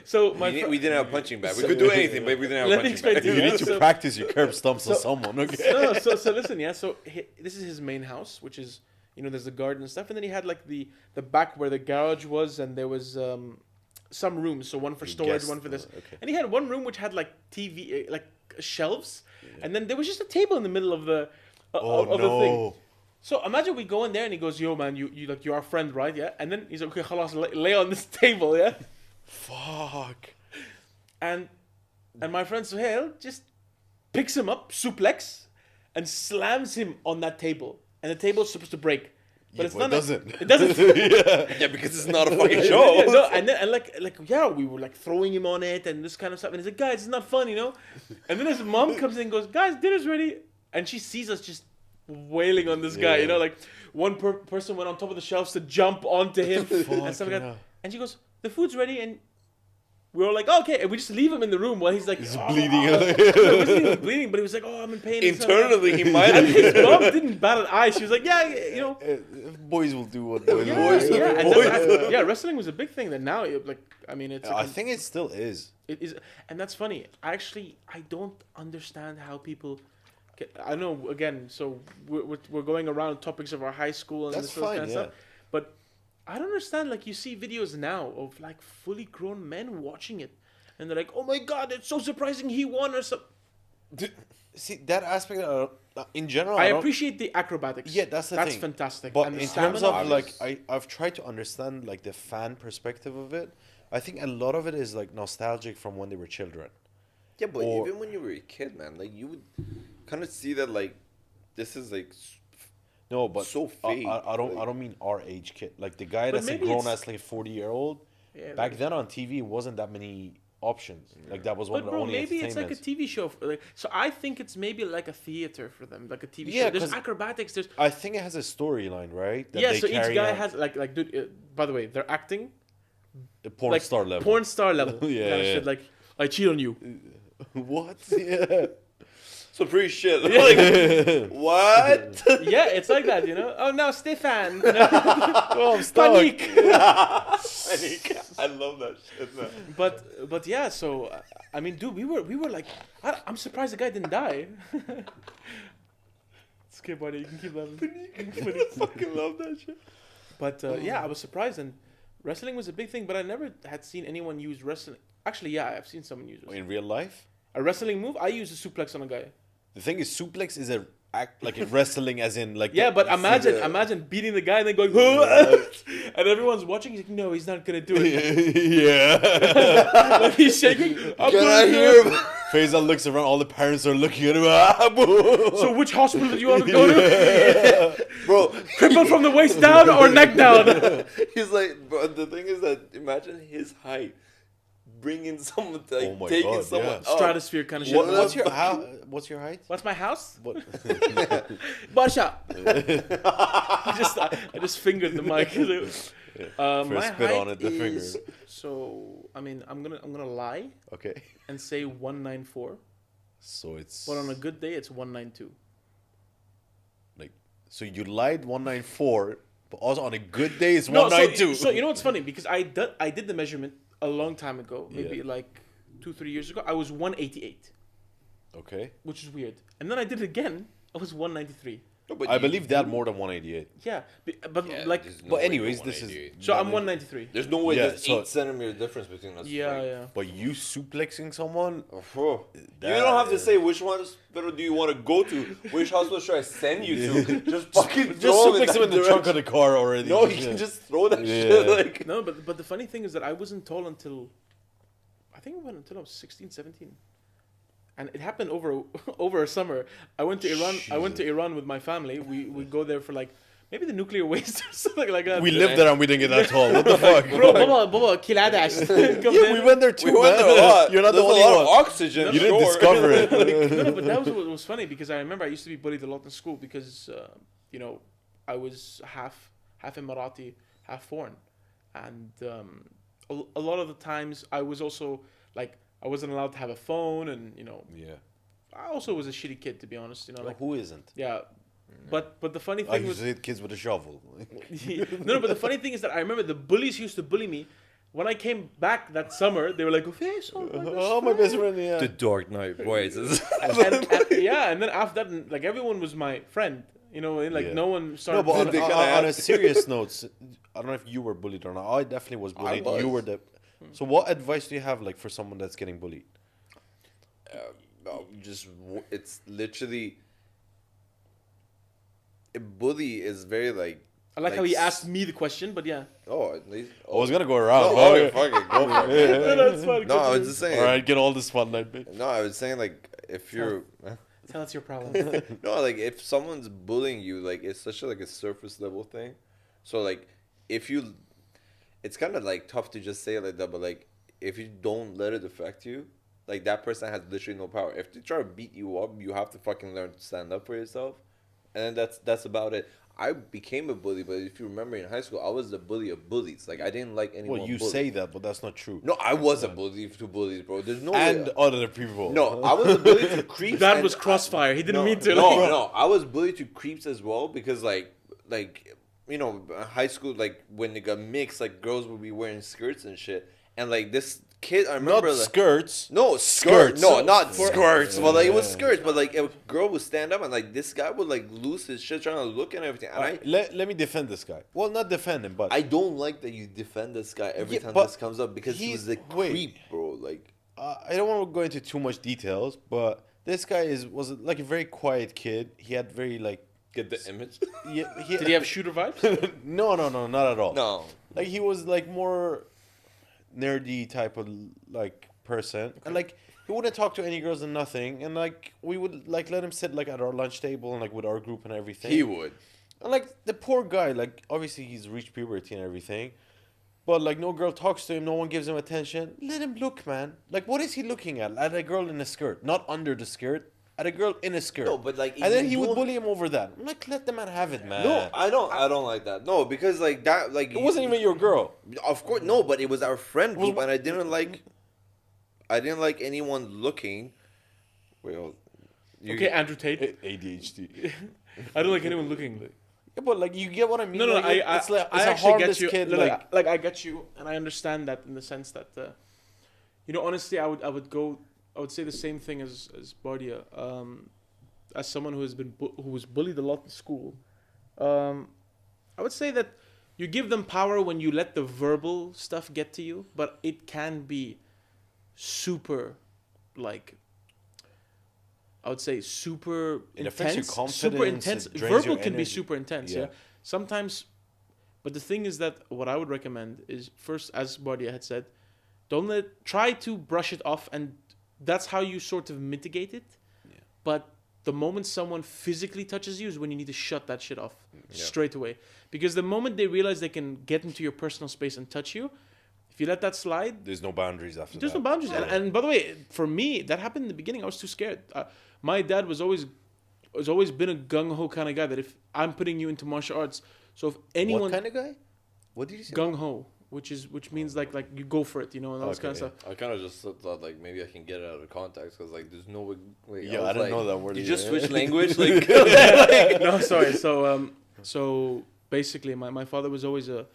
So my We didn't have a punching bag. We could do anything, but we didn't have a Let me punching explain bag. to You need to So- practice your curb stumps on someone, okay? No, so listen, yeah. So this is his main house, which is there's the garden and stuff, and then he had like the back where the garage was, and there was some rooms, so one for storage, guest, one for this, okay. and he had one room which had like TV, like shelves, and then there was just a table in the middle of the Oh, of the thing. no. So imagine we go in there and he goes, "Yo, man, you're our friend, right? Yeah." And then he's like, "Okay, khalas, lay on this table, yeah." Fuck. And my friend Suhail just picks him up, suplex, and slams him on that table. And the table's supposed to break. But Yeah, it's but not. it doesn't. It doesn't. Yeah. Yeah, because it's not a fucking Yeah, show. no, and we were like throwing him on it and this kind of stuff. And he's like, "Guys, it's not fun, And then his mom comes in and goes, "Guys, dinner's ready." And she sees us just wailing on this guy, Yeah. like one person went on top of the shelves to jump onto him and stuff like Fucking that. hell. And she goes, "The food's ready," and we were like, okay, and we just leave him in the room while he's like, He's "Oh." bleeding. No, he wasn't even bleeding, but he was like, oh, I'm in pain. and stuff like that. Internally, he might And have. his mom didn't bat an eye. She was like, yeah, you know. Boys will do what boys Yeah, will do. yeah, and Boys. that's, yeah, wrestling was a big thing. That now, like, I mean, it's. I think it still is. It is, and that's funny. I don't understand how people. I know again. So we're going around topics of our high school and That's this sort of fine, kind of yeah. stuff, but I don't understand. Like you see videos now of like fully grown men watching it, and they're like, "Oh my god, it's so surprising he won," or something. See that aspect in general. I don't- appreciate the acrobatics. Yeah, that's the that's thing. fantastic. But And the in terms stamina of is- like, I've tried to understand like the fan perspective of it. I think a lot of it is like nostalgic from when they were children. Yeah, but Or- even when you were a kid, man, like you would kind of see that like this is like No, but So fake, I don't. like- I don't mean our age kid. Like the guy But that's a maybe grown it's- ass like 40-year-old. Yeah, Back then on TV, it wasn't that many options. Like that was one But of the bro, only maybe it's like a entertainments. TV show. Like, so I think it's maybe like a theater for them, like a TV Yeah, show. There's 'cause acrobatics. There's I think it has a storyline, right? That yeah. they So each carry guy out. has like dude. By the way, they're acting The porn like star level. porn star level. Yeah, kind of yeah. shit. Like I cheat on you. What? Yeah. so pretty shit. Like, what? Yeah, it's like that, you know. Oh no, Stefan. Oh, I'm stuck. Panique. I love that shit, man. But yeah. So I mean, dude, we were like, I'm surprised the guy didn't die. It's okay, buddy. You can keep laughing. I fucking love that shit. But yeah, I was surprised, and wrestling was a big thing. But I never had seen anyone use wrestling. Actually, yeah, I've seen someone use wrestling. In real life, A wrestling move. I use a suplex on a guy. the thing is, suplex is a act like a wrestling, as in like. Yeah, but imagine the- imagine beating the guy and then going, and everyone's watching. He's like, no, he's not gonna do it. yeah. Like he's shaking. I'm Can gonna I do hear? it. Faisal looks around. All the parents are looking at him. Ah, boo. So which hospital do you want to go to? Bro, Crippled from the waist down or neck down? he's like, bro, the thing is that imagine his height bringing someone, like, Oh my taking God, someone yeah. up. Stratosphere kind of shit. What's your height? What's my house? What? Barsha. I just fingered the mic. My spit height on it, the finger. is so. I mean, I'm gonna lie Okay. and say 194, So it's but on a good day, it's 192. like, so you lied 194, but also on a good day it's No, 192. so you know what's funny, because I did the measurement a long time ago, maybe Yeah. like 2-3 years ago. I was 188, Okay. which is weird. And then I did it again. I was 193. No, but I you- believe that more than 188. Yeah, but Yeah, like, there's no But way anyways, you're this is- 188. so I'm 193. There's no way Yeah, there's so- 8 centimeter difference between us. Yeah, like, yeah. But you suplexing someone, Bro, you That don't have to is- say which hospital do you want to go to. Which hospital should I send you to? Just fucking just throw suplex him in the trunk of the car already. No, you Yeah. can just throw that Yeah. shit. Like, No, but the funny thing is that I wasn't tall until, I think it went until I was 16, 17. And it happened over a summer. I went to Iran with my family. We go there for like maybe the nuclear waste or something like that. We lived there and we didn't get that tall. What the fuck? Bro, Baba, kiladash. Yeah, we went there too, we went man. there a lot. You're not There's the only a lot one. of oxygen. You didn't sure. discover it. No, but that was what was funny, because I remember I used to be bullied a lot in school because you know, I was half Emirati, half foreign, and a lot of the times I was also like, I wasn't allowed to have a phone, and you know, Yeah. I also was a shitty kid, to be honest. You know, like Who isn't? yeah, but the funny I thing used was to hit kids with a shovel. no, but the funny thing is that I remember the bullies used to bully me. When I came back that summer, they were like, Oh, my best friend, yeah. The Dark Knight Rises. and yeah, and then after that, like everyone was my friend. You know, and like Yeah. no one No, started. but They kinda on a had- serious note, I don't know if you were bullied or not. I definitely was bullied. You was. were the. So, what advice do you have, like, for someone that's getting bullied? It's literally. A bully is very like. I like how he asked me the question, but yeah. Oh, at least. I was gonna go around. No, but- fuck it, go for it. No, that's fine. No, I was just saying. All right, get all this spotlight, bitch. No, I was saying like if you're. Tell us your problem. No, like if someone's bullying you, like it's such a surface level thing. So like if you, it's kind of like tough to just say it like that, but like if you don't let it affect you, like that person has literally no power. If they try to beat you up, you have to fucking learn to stand up for yourself. and then that's about it. I became a bully, but if you remember in high school, I was the bully of bullies. Like I didn't like anyone. Well, you bullied. say that, but that's not true. No, I was a bully to bullies, bro. There's no And way. other people. No, I was a bully to creeps. That and was crossfire. He didn't no, mean to. No, like- no, I was bullied to creeps as well because like you know, high school, like when it got mixed, like girls would be wearing skirts and shit, and like this kid, I remember Not like, skirts. No, Skirts. No, not For- skirts. Well, like it was Yeah. skirts, but like a girl would stand up and like this guy would like lose his shit trying to look and everything. And Let me defend this guy. Well, not defend him, but I don't like that you defend this guy every Yeah, time but this comes up because he was a wait. creep, bro. Like I don't want to go into too much details. But this guy was like a very quiet kid. He had very like get the image. yeah. Did he have shooter vibes? no, not at all. No, Like he was like more nerdy type of like person, and like he wouldn't talk to any girls and nothing. And like we would like let him sit like at our lunch table and like with our group and everything. he would. And like the poor guy, like obviously he's reached puberty and everything, but like no girl talks to him, no one gives him attention. Let him look, man. Like what is he looking at? At a girl in a skirt, not under the skirt. At a girl in a skirt. No, but like, and then you he would don't- bully him over that. I'm like, let the man have it, man. No, I don't like that. No, because like that, like It wasn't even your girl. Of course, no, but it was our friend Was- group, and I didn't like anyone looking. Well, you, Okay, Andrew Tate. ADHD. I don't like anyone looking. Like, Yeah, but like you get what I mean. no, like, I it's like I it's a actually harmless get you. kid. No, like I get you, and I understand that in the sense that, you know, honestly, I would say the same thing as Bardia. As someone who has been who was bullied a lot in school, I would say that you give them power when you let the verbal stuff get to you, but it can be super, like, I would say super It affects your intense. Super confidence, intense. it drains Verbal your can be energy. super intense. Yeah. Yeah. Sometimes, but the thing is that what I would recommend is first, as Bardia had said, try to brush it off, and that's how you sort of mitigate it. Yeah. But the moment someone physically touches you is when you need to shut that shit off Yeah. straight away. Because the moment they realize they can get into your personal space and touch you, if you let that slide, there's no boundaries after there's that. no boundaries. Yeah. And by the way, for me, that happened in the beginning. I was too scared. My dad was always been a gung ho kind of guy. That if I'm putting you into martial arts, so if anyone What kind of guy? What did you say? gung ho, which means like you go for it, you know, and all this kind of Okay, stuff. I kind of just thought like maybe I can get it out of context because like there's no way. Like, Yeah, was I didn't like, know that word You either. just switch language, like. No, sorry. So basically, my father was always a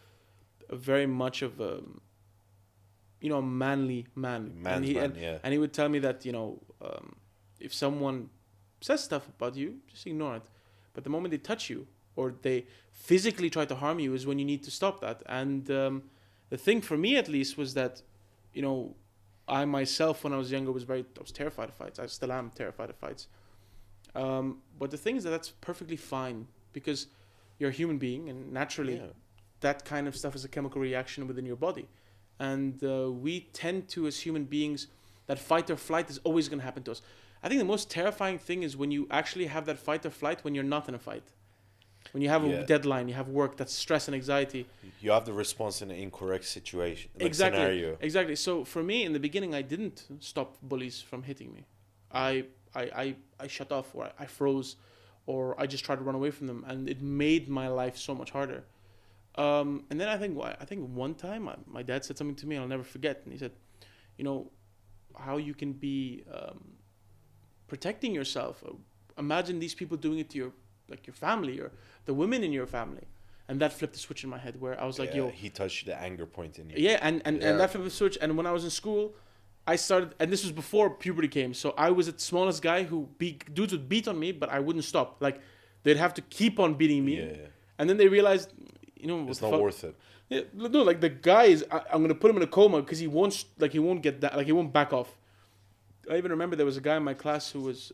very much of a, you know, manly man. Man's man, yeah. And he would tell me that, you know, if someone says stuff about you, just ignore it. But the moment they touch you or they physically try to harm you is when you need to stop that. And the thing for me, at least, was that, you know, I myself, when I was younger, I was terrified of fights. I still am terrified of fights. But the thing is that's perfectly fine because you're a human being, and naturally, Yeah. that kind of stuff is a chemical reaction within your body. And we tend to, as human beings, that fight or flight is always going to happen to us. I think the most terrifying thing is when you actually have that fight or flight when you're not in a fight. When you have Yeah. a deadline, you have work, that's stress and anxiety. You have the response in an incorrect situation, like Exactly. scenario. Exactly. So for me, in the beginning, I didn't stop bullies from hitting me. I shut off, or I froze, or I just tried to run away from them, and it made my life so much harder. And then I think one time my dad said something to me, and I'll never forget. And he said, you know, how you can be protecting yourself. Imagine these people doing it to your family or the women in your family. And that flipped the switch in my head where I was like, yo. He touched the anger point in you. Yeah, and Yeah. that flipped the switch. And when I was in school, I started, and this was before puberty came. So I was the smallest guy dudes would beat on me, but I wouldn't stop. Like, they'd have to keep on beating me. Yeah. And then they realized, you know, It's not worth it. Yeah, no, like the guy is, I'm gonna put him in a coma because he won't get that, like he won't back off. I even remember there was a guy in my class who was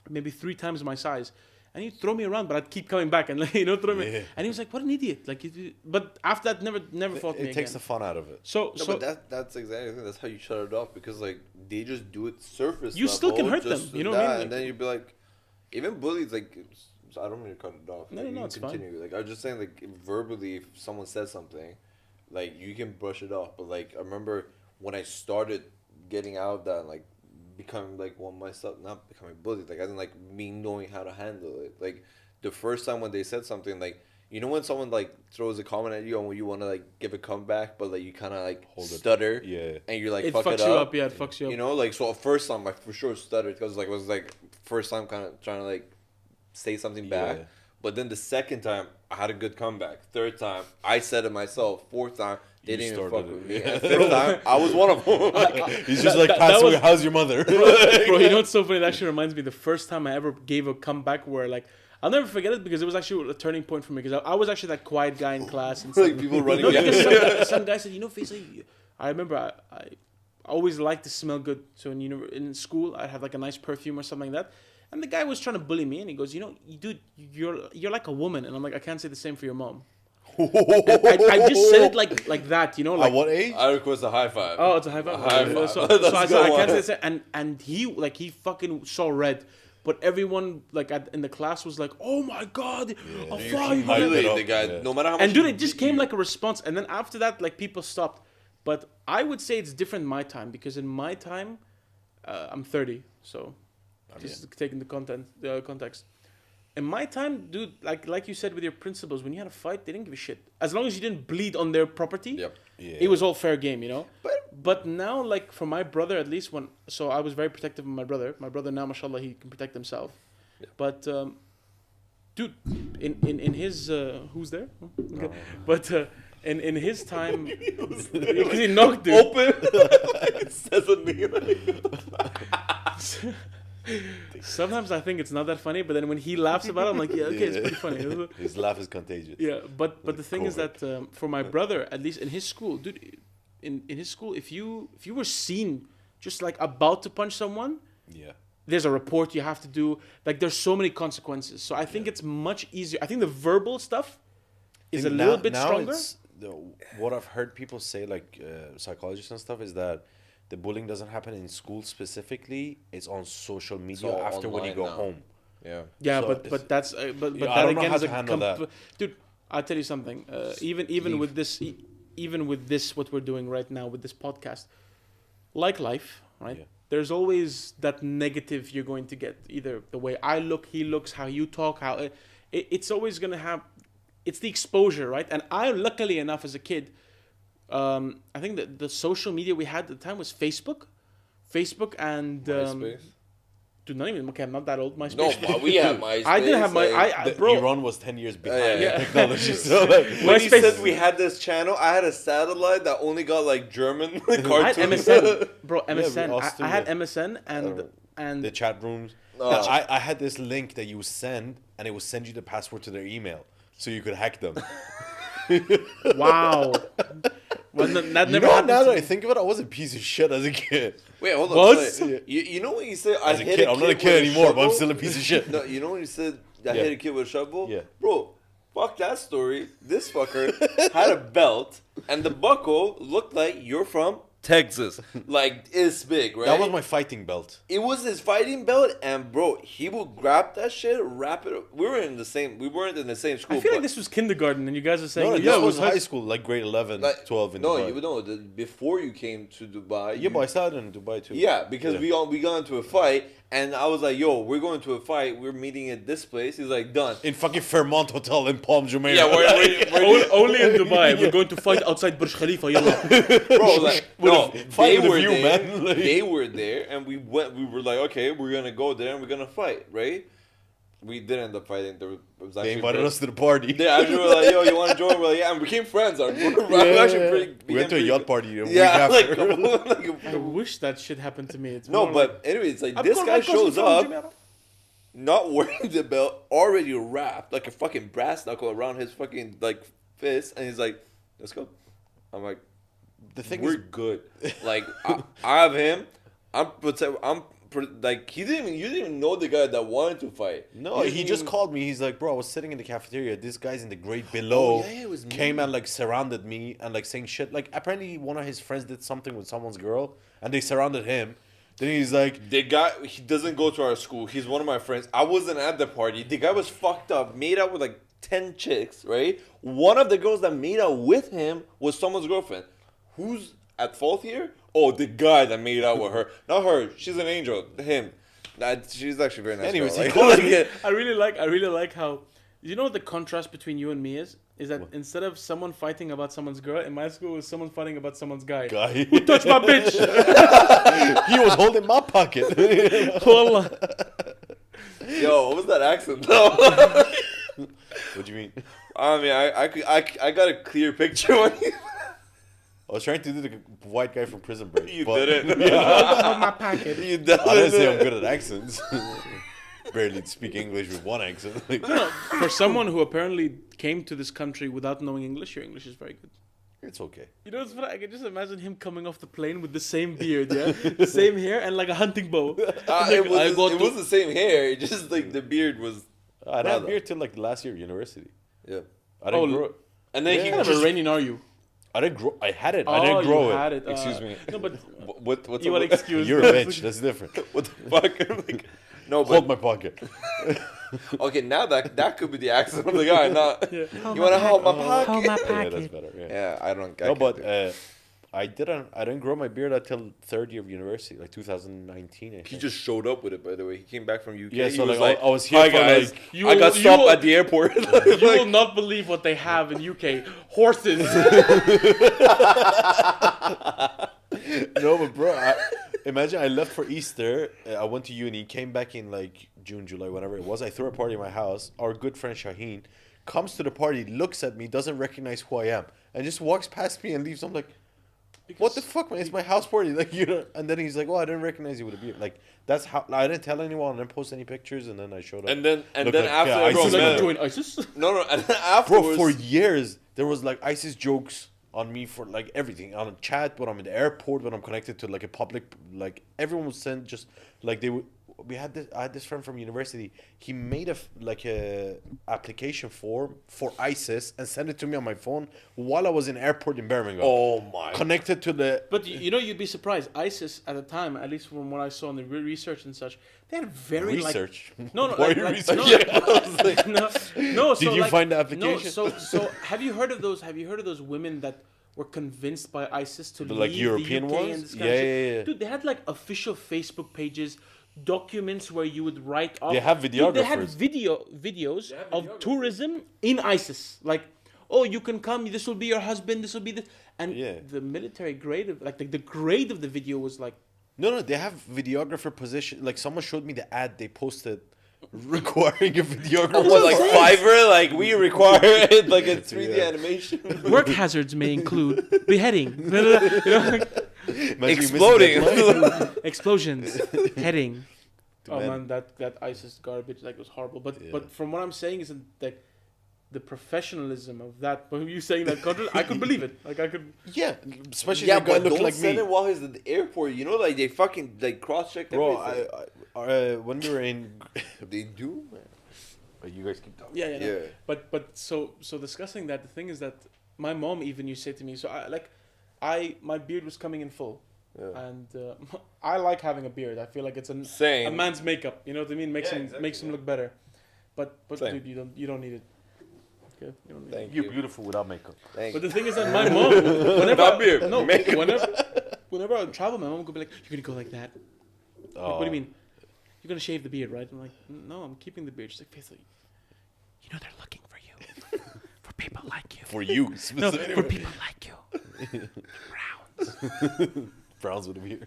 maybe 3 times my size, and he'd throw me around, but I'd keep coming back and throw me. Yeah. And he was like, "What an idiot!" Like, but after that, never fought me It takes again. the fun out of it. So But that's exactly that's how you shut it off because like they just do it surface. You still can level, hurt them, just you know what I mean? and then you'd be like, even bullies like. I don't mean to cut it off. No, like, no, you it's can continue. Like I was just saying, like verbally, if someone says something, like you can brush it off. But like I remember when I started getting out of that, and, like becoming like one myself, not becoming bullied, like I didn't like me knowing how to handle it. Like the first time when they said something, like you know when someone like throws a comment at you and when you want to like give a comeback, but like you kind of like stutter, and you're like it fuck fucks it you up. up. Yeah, it fucks you up. You know, like so first time I for sure stuttered because like it was like first time kind of trying to like say something back. But then the second time, I had a good comeback. Third time, I said it myself. Fourth time, they didn't even fuck with me. And fifth time, I was one of them. He's just like, Pastor, how's your mother? Bro, you know what's so funny? That actually reminds me the first time I ever gave a comeback where, like, I'll never forget it because it was actually a turning point for me because I was actually that quiet guy in class. And like people running. Some guy said, you know, Faisal, I remember I always liked to smell good. So when, you know, in school, I'd have like a nice perfume or something like that. And the guy was trying to bully me, and he goes, you know, dude, you're like a woman. And I'm like, I can't say the same for your mom. I just said it like that, you know. Like, at what age? I request a high five. Oh, it's a high five. So I said, I can't say the same. And he fucking saw red. But everyone like in the class was like, "Oh my god, I'll fry you!" The guy, no matter how much. And dude, it just came like a response. And then after that, like people stopped. But I would say it's different in my time because in my time, I'm 30, so. Just taking the context. In my time, dude, like you said with your principals, when you had a fight, they didn't give a shit. As long as you didn't bleed on their property, it was all fair game, you know? But now, like, for my brother, at least, so I was very protective of my brother. My brother now, mashallah, he can protect himself. Yeah. But, dude, in his, who's there? Okay. Oh. But, in his time, because he knocked it. Open. It says a name. Sometimes I think it's not that funny, but then when he laughs about it, I'm like, yeah, okay, it's pretty funny. His laugh is contagious. Yeah, but the thing is that for my brother, at least in his school, dude, in his school, if you were seen just like about to punch someone, there's a report you have to do. Like there's so many consequences. So I think it's much easier. I think the verbal stuff is a little bit stronger. What I've heard people say, like psychologists and stuff, is that the bullying doesn't happen in school specifically. It's on social media after when you go home. Yeah. Yeah, so but that's but that again is a dude. I'll tell you something. Even with this, what we're doing right now with this podcast, like life, right? Yeah. There's always that negative you're going to get. Either the way I look, he looks, how you talk, how it's always gonna have. It's the exposure, right? And I, luckily enough, as a kid. I think that the social media we had at the time was Facebook and MySpace. Dude, not even okay. I'm not that old. MySpace. No, but we had MySpace. I didn't have my. Bro, Iran was 10 years behind technology. So when you said we had this channel, I had a satellite that only got like German cartoons. I had MSN, bro. MSN. I had MSN and the chat rooms. I had this link that you would send, and it would send you the password to their email, so you could hack them. Wow. Well, that never happened. Now that I think of it, I was a piece of shit as a kid. Wait, hold on. You know when you said I hit a kid? I'm not a kid anymore, but I'm still a piece of shit. No, you know when you said I hit a kid with a shovel? Yeah. Bro, fuck that story. This fucker had a belt, and the buckle looked like you're from Texas. Like, it's big, right? That was my fighting belt. It was his fighting belt, and bro, he would grab that shit, wrap it up. We weren't in the same school. I feel like this was kindergarten, and you guys are saying... No, this was high school, like grade 11, like, 12 in Dubai. No, before you came to Dubai... Yeah, but I started in Dubai too. Yeah, because we got into a fight, and I was like, yo, we're going to a fight, we're meeting at this place. He's like, done. In fucking Fairmont Hotel in Palm Jumeirah. Yeah, we're only in Dubai. We're going to fight outside Burj Khalifa, yalla. Bro, like... No, they were there. Man. Like, they were there, and we were like, okay, we're gonna go there and we're gonna fight, right? We did end up fighting. They invited us to the party. Yeah, actually were like, yo, you want to join? We're like, yeah, and we became friends. We went to a yacht party. I wish that shit happened to me. It's but anyway, it's like this guy shows up, not wearing the belt, already wrapped like a fucking brass knuckle around his fucking like fist, and he's like, let's go. I'm like. The thing we're good. Like I have him. Like you didn't even know the guy that wanted to fight. No, he just called me. He's like, bro, I was sitting in the cafeteria. This guy's in the grade below. It was me. Came and like surrounded me and like saying shit. Like apparently one of his friends did something with someone's girl and they surrounded him. Then he's like, the guy, he doesn't go to our school. He's one of my friends. I wasn't at the party. The guy was fucked up, made out with like 10 chicks, right? One of the girls that made out with him was someone's girlfriend. at fault here? Oh, the guy that made out with her. Not her. She's an angel. Him. She's actually very nice. Anyways, girl. I really like how, you know what the contrast between you and me is that instead of someone fighting about someone's girl, in my school was someone fighting about someone's guy. Who touched my bitch? He was holding my pocket. Wallah. Yo, what was that accent though? What do you mean? I mean, I got a clear picture when you... I was trying to do the white guy from Prison Break. You but didn't. Hold my packet. You I didn't say I'm didn't. good at accents. Barely speak English with one accent. Like, No, for someone who apparently came to this country without knowing English, your English is very good. it's okay. You know what's funny? I can just imagine him coming off the plane with the same beard, yeah? The same hair and like a hunting bow. It was the same hair. It just like the beard was... I had beer till like the last year of university. Yeah. I didn't grow it. And then What he kind of just... Iranian are you? I didn't grow. I had it. I didn't grow you it. had it. Excuse me. No, but What's you up want with- excuse. You're a bitch. That's different. What the fuck? Like, no, Hold but... my pocket. Okay, now that could be the accent of the guy, not... Yeah. You want to hold my pocket? Hold my Yeah, that's pocket. better. Yeah. Yeah, I don't... No, but I didn't grow my beard until third year of university, like 2019. I He think. just showed up with it, by the way. He came back from UK. Yeah, He so was like, I was here hi for guys, like You I got will- stopped you will- at the airport. You will not believe what they have in UK. Horses. no, but bro, imagine I left for Easter. I went to uni, came back in like June, July, whenever it was. I threw a party in my house. Our good friend Shaheen comes to the party, looks at me, doesn't recognize who I am, and just walks past me and leaves. I'm like, what the fuck, man? It's my house party. Like, you know. And then he's like, oh, I didn't recognize you with a beard. Like, that's how I didn't tell anyone. I didn't post any pictures, and then I showed up. and then Looked after like, yeah, everyone ISIS like met him- join ISIS. No, and then Bro, afterwards... for years there was like ISIS jokes on me for like everything on a chat, when I'm in the airport, when I'm connected to like a public, like everyone would send just like they would. I had this friend from university. He made a application form for ISIS and sent it to me on my phone while I was in airport in Birmingham. Oh my... Connected to the But you know, you'd be surprised. ISIS at the time, at least from what I saw in the research and such, they had very research. No, Why like, are you like, researching? no. Did you find the application? No, so have you heard of those? Have you heard of those women that were convinced by ISIS to The, leave like, European the UK ones? and this kind of Yeah, shit? yeah, yeah. Dude, they had like official Facebook pages, documents where you would write up. They have Dude, they had videographers. videos of tourism in ISIS, like. Oh, you can come. This will be your husband. This will be this, and Yeah. the military grade of the grade of the video was like, No, they have videographer position. Like someone showed me the ad they posted requiring a videographer. What, like Fiverr? Like, we require it, like a 3D Yeah. animation. work hazards may include beheading, you know, like, Imagine you miss Exploding. the deadline. explosions, heading. Oh Man. man, that ISIS garbage was horrible. But Yeah. but from what I'm saying is that the professionalism of that. When you saying that country, I could believe it. Like I could. Yeah, especially Yeah, if the guy but looked don't like send me. it while he's at the airport. You know, like, they fucking, like, cross-checked Bro, everything. when we were in, They do, man. you guys keep talking. Yeah. Yeah. But so discussing that, the thing is that my mom even used to say to me, so my beard was coming in full. Yeah. And I like having a beard. I feel like it's a Same. man's makeup. You know what I mean? Makes Yeah, him exactly, makes him yeah. look better. But Same. dude, you don't need it. Okay, you don't need it. Thank You're you. beautiful without makeup. Thank But you. the thing is that my mom, whenever Not beard, no, makeup. whenever I travel, my mom would be like, "You're gonna go like that? Like, what do you mean? You're gonna shave the beard, right?" I'm like, "No, I'm keeping the beard." She's like, "Faithful, you know they're looking for you, for people like you. For you, No, specifically. for people like you, Browns." Browns with a beard.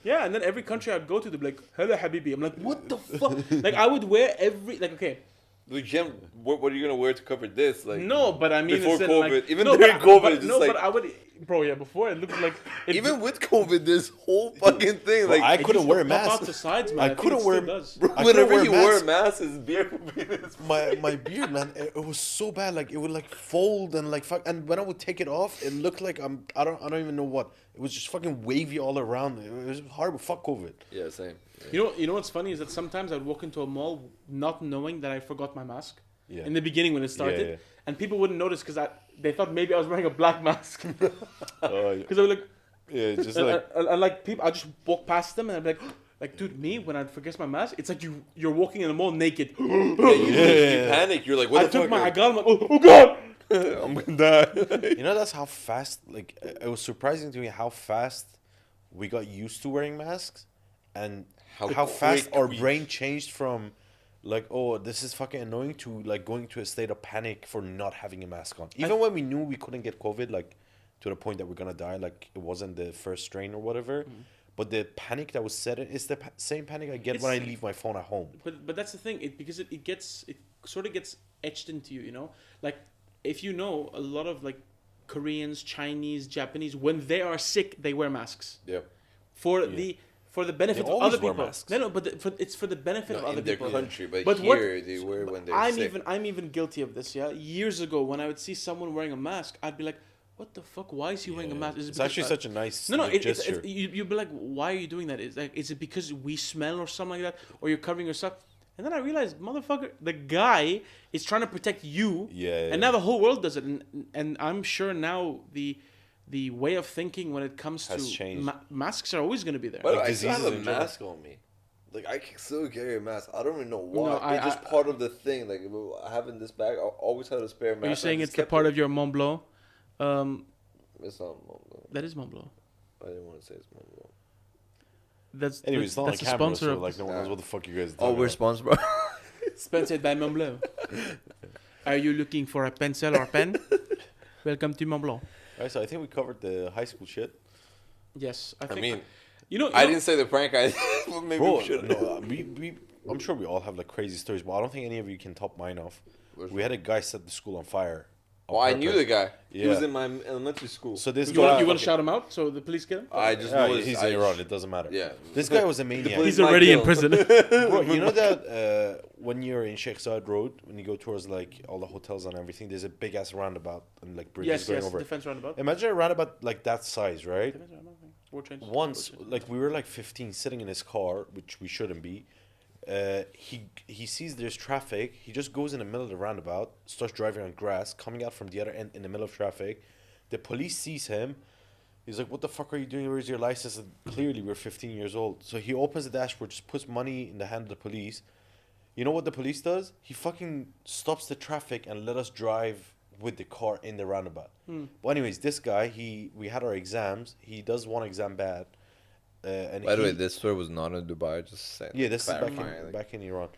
Yeah, and then every country I'd go to, they'd be like, "Hello, Habibi." I'm like, "What the fuck?" Like I would wear okay. Like, Jim, what are you gonna wear to cover this? Like, No, but I mean, before it's in, COVID, like, even no, during but- COVID, but, it's no, like, but I would, bro. Yeah, before it looked like even with COVID, this whole fucking thing, Bro, like, I it couldn't used wear a to pop mask. out the sides, man. I think couldn't it still wear- does. whenever wear you mask. wear a mask, his beard would be this. My beard, man, it was so bad. Like it would like fold and like fuck. And when I would take it off, it looked like I don't even know what. It was just fucking wavy all around. It was horrible. Fuck COVID. Yeah, same. You know what's funny is that sometimes I'd walk into a mall not knowing that I forgot my mask. Yeah. In the beginning when it started, yeah. and people wouldn't notice because they thought maybe I was wearing a black mask. Oh, Because I was like, yeah, just and, like and like people, I just walk past them and I'd be like, dude, me when I forget my mask, it's like you're walking in the mall naked. You Yeah. panic. You're like, what I the took fuck? my, I got, I'm like, oh god. I'm gonna die. You know, that's how fast. Like, it was surprising to me how fast we got used to wearing masks, and how fast quick our we- brain changed from, like, oh, this is fucking annoying, to like going to a state of panic for not having a mask on. Even when we knew we couldn't get COVID, like, to the point that we're gonna die, like it wasn't the first strain or whatever. But the panic that was set in is the same panic I get when I leave my phone at home. But that's the thing. Because it sort of gets etched into you. You know, like if you know a lot of like Koreans, Chinese, Japanese, when they are sick, they wear masks. Yeah. For the benefit of always other wear people. masks. No, but it's for the benefit of No, other in their people. country, but But here they wear when they're sick. I'm even guilty of this. Yeah, years ago when I would see someone wearing a mask, I'd be like, "What the fuck? Why is he wearing a mask?" Is it It's because actually such a nice no, like, it's gesture. you'd be like, "Why are you doing that?" Is it because we smell or something like that, or you're covering yourself? And then I realized, motherfucker, the guy is trying to protect you. Yeah. And now the whole world does it, and I'm sure now the way of thinking when it comes Has to changed. masks are always going to be there. But Like I still have a diseases in general. mask on me. Like I can still carry a mask. I don't even know why. No, It's just part of the thing. Like having this bag, I always had a spare mask. Are you saying it's the part of your Mont Blanc? It's not Mont Blanc. That is Mont Blanc. I didn't want to say it's Mont Blanc. Anyway, it's not on that's the camera, sponsor so of like no one knows what the fuck you guys are Oh, talking we're about. sponsored, bro. sponsored by Mont Blanc. Are you looking for a pencil or pen? Welcome to Mont Blanc. Alright, so I think we covered the high school shit. Yes, I I think. mean, you know, I didn't say the prank. But maybe Bro, we should. no, I'm sure we all have like crazy stories, but I don't think any of you can top mine off. We had a guy set the school on fire. on Oh, I knew purpose. the guy. He was Yeah. in my elementary school. So this you guy, want to shout him out so the police get him? I just yeah, know he's in Iran. It doesn't matter. Yeah. This guy was a maniac. police He's might already in kill. prison. Bro, you know that when you're in Sheikh Saad Road, when you go towards like all the hotels and everything, there's a big ass roundabout and like bridges yes, going yes, over. it. defense roundabout. Imagine a roundabout like that size, right? Defense roundabout. War change. Once, like we were like 15, sitting in his car, which we shouldn't be. He sees there's traffic. He just goes in the middle of the roundabout, starts driving on grass, coming out from the other end in the middle of traffic. The police sees him. He's like, "What the fuck are you doing? Where's your license?" And clearly, we're 15 years old. So he opens the dashboard, just puts money in the hand of the police. You know what the police does? He fucking stops the traffic and let us drive with the car in the roundabout. But anyways, this guy, we had our exams. He does one exam bad. And By the he- way, this story was not in Dubai. Just saying. yeah, this is clarifying, back in Iran.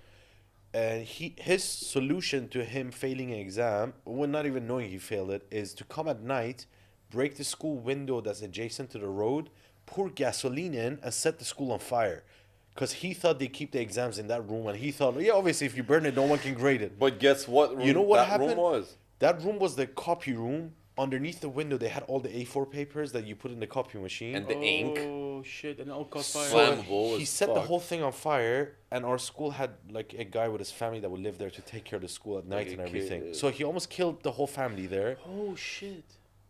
And his solution to him failing an exam, when not even knowing he failed it, is to come at night, break the school window that's adjacent to the road, pour gasoline in, and set the school on fire. Because he thought they keep the exams in that room, and he thought, yeah, obviously if you burn it, no one can grade it. But guess what? You know what that happened? room was? That room was the copy room. Underneath the window, they had all the A4 papers that you put in the copy machine. And the ink. Oh shit! And it all caught fire. So Flammable he as set the fuck. whole thing on fire, and our school had like a guy with his family that would live there to take care of the school at night Like and a everything. kid. So he almost killed the whole family there. Oh shit!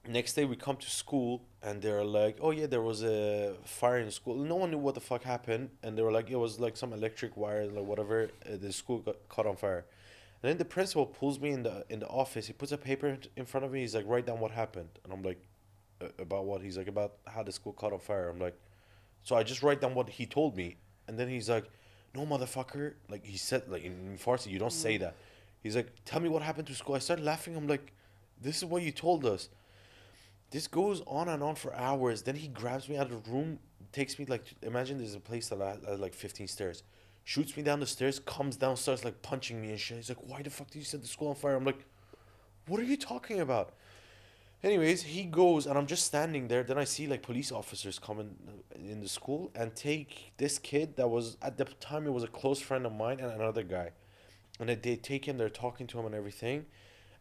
Next day we come to school and they're like, "Oh yeah, there was a fire in school." No one knew what the fuck happened, and they were like, "It was like some electric wire, like whatever." The school got caught on fire. And then the principal pulls me in the office. He puts a paper in front of me. He's like, "Write down what happened." And I'm like, "About what?" He's like, "About how the school caught on fire." I'm like, so I just write down what he told me. And then he's like, "No, motherfucker." Like he said, like in Farsi, you don't say that. He's like, "Tell me what happened to school." I started laughing. I'm like, "This is what you told us." This goes on and on for hours. Then he grabs me out of the room, takes me like, imagine there's a place that has like 15 stairs. Shoots me down the stairs, comes down, starts like punching me and shit. He's like, "Why the fuck did you set the school on fire?" I'm like, "What are you talking about?" Anyways, he goes and I'm just standing there. Then I see like police officers coming in the school and take this kid that was, at the time, it was a close friend of mine and another guy. And they take him, they're talking to him and everything.